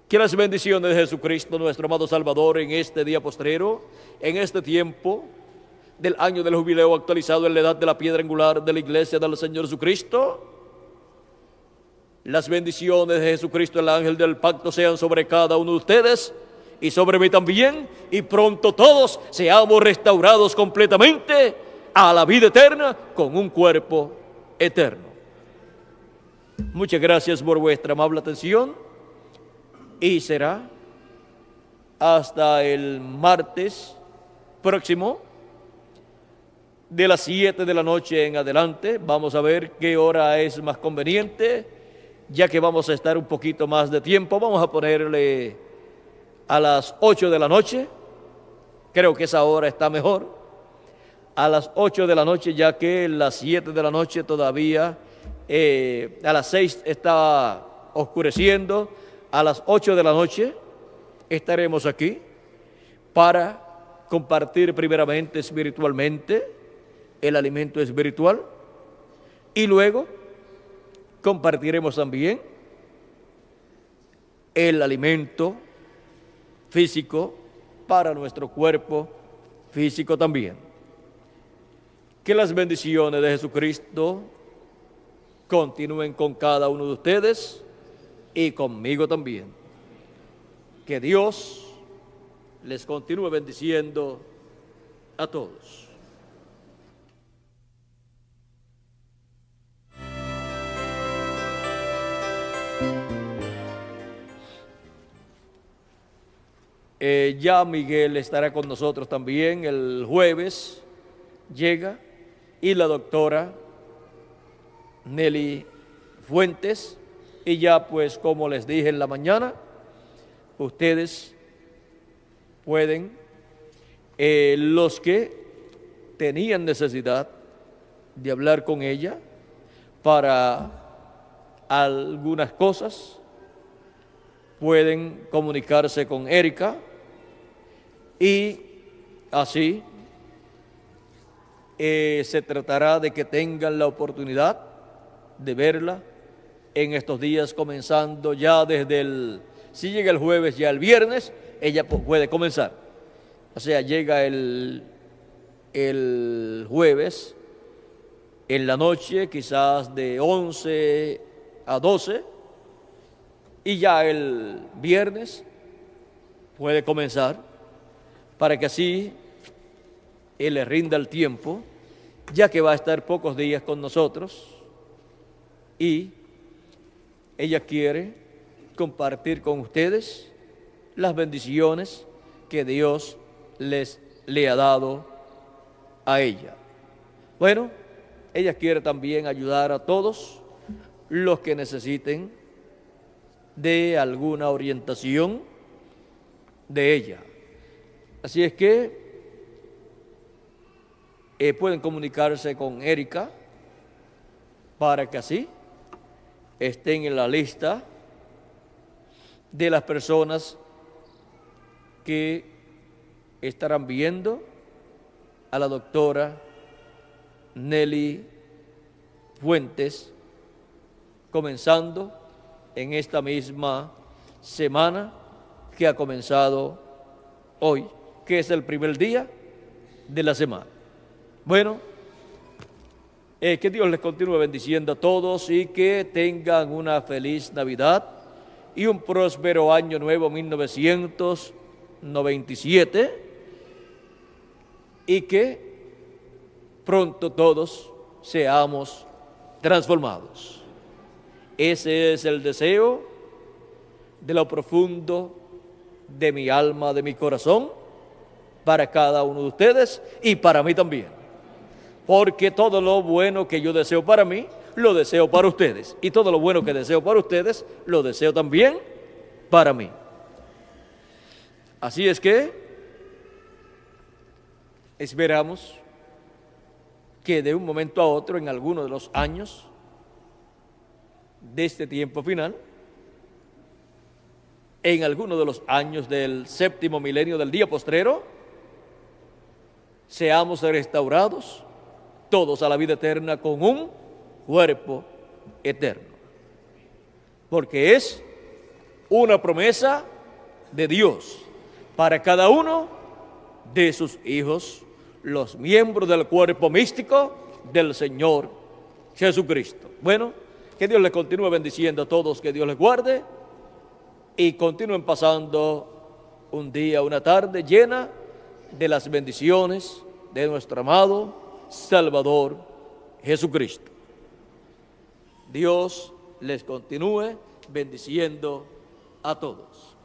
Que las bendiciones de Jesucristo, nuestro amado Salvador, en este día postrero, en este tiempo del año del jubileo actualizado en la edad de la piedra angular de la iglesia del Señor Jesucristo, las bendiciones de Jesucristo, el ángel del pacto, sean sobre cada uno de ustedes y sobre mí también, y pronto todos seamos restaurados completamente a la vida eterna con un cuerpo eterno. Muchas gracias por vuestra amable atención. Y será hasta el martes próximo, de las 7 de la noche en adelante. Vamos a ver qué hora es más conveniente, ya que vamos a estar un poquito más de tiempo. Vamos a ponerle a las 8 de la noche. Creo que esa hora está mejor. A las 8 de la noche, ya que las 7 de la noche todavía, a las 6 está oscureciendo. A las 8 de la noche estaremos aquí para compartir primeramente espiritualmente el alimento espiritual, y luego compartiremos también el alimento físico para nuestro cuerpo físico también. Que las bendiciones de Jesucristo continúen con cada uno de ustedes y conmigo también. Que Dios les continúe bendiciendo a todos. Ya Miguel estará con nosotros también el jueves, llega, y la doctora Nelly Fuentes. Y ya, pues, como les dije en la mañana, ustedes pueden, los que tenían necesidad de hablar con ella para algunas cosas, pueden comunicarse con Erika, y así se tratará de que tengan la oportunidad de verla en estos días, comenzando ya desde si llega el jueves, ya el viernes, ella puede comenzar. O sea, llega el jueves en la noche, quizás de 11 a 12, y ya el viernes puede comenzar, para que así él le rinda el tiempo, ya que va a estar pocos días con nosotros, y ella quiere compartir con ustedes las bendiciones que Dios les le ha dado a ella. Bueno, ella quiere también ayudar a todos los que necesiten de alguna orientación de ella. Así es que pueden comunicarse con Erika para que así estén en la lista de las personas que estarán viendo a la doctora Nelly Fuentes, comenzando en esta misma semana que ha comenzado hoy, que es el primer día de la semana. Bueno, que Dios les continúe bendiciendo a todos y que tengan una feliz Navidad y un próspero año nuevo 1997, y que pronto todos seamos transformados. Ese es el deseo de lo profundo de mi alma, de mi corazón, para cada uno de ustedes y para mí también. Porque todo lo bueno que yo deseo para mí, lo deseo para ustedes. Y todo lo bueno que deseo para ustedes, lo deseo también para mí. Así es que esperamos que de un momento a otro, en alguno de los años de este tiempo final, en alguno de los años del séptimo milenio del día postrero, seamos restaurados todos a la vida eterna con un cuerpo eterno. Porque es una promesa de Dios para cada uno de sus hijos, los miembros del cuerpo místico del Señor Jesucristo. Bueno, que Dios les continúe bendiciendo a todos, que Dios les guarde y continúen pasando un día, una tarde llena de las bendiciones de nuestro amado Salvador Jesucristo. Dios les continúe bendiciendo a todos.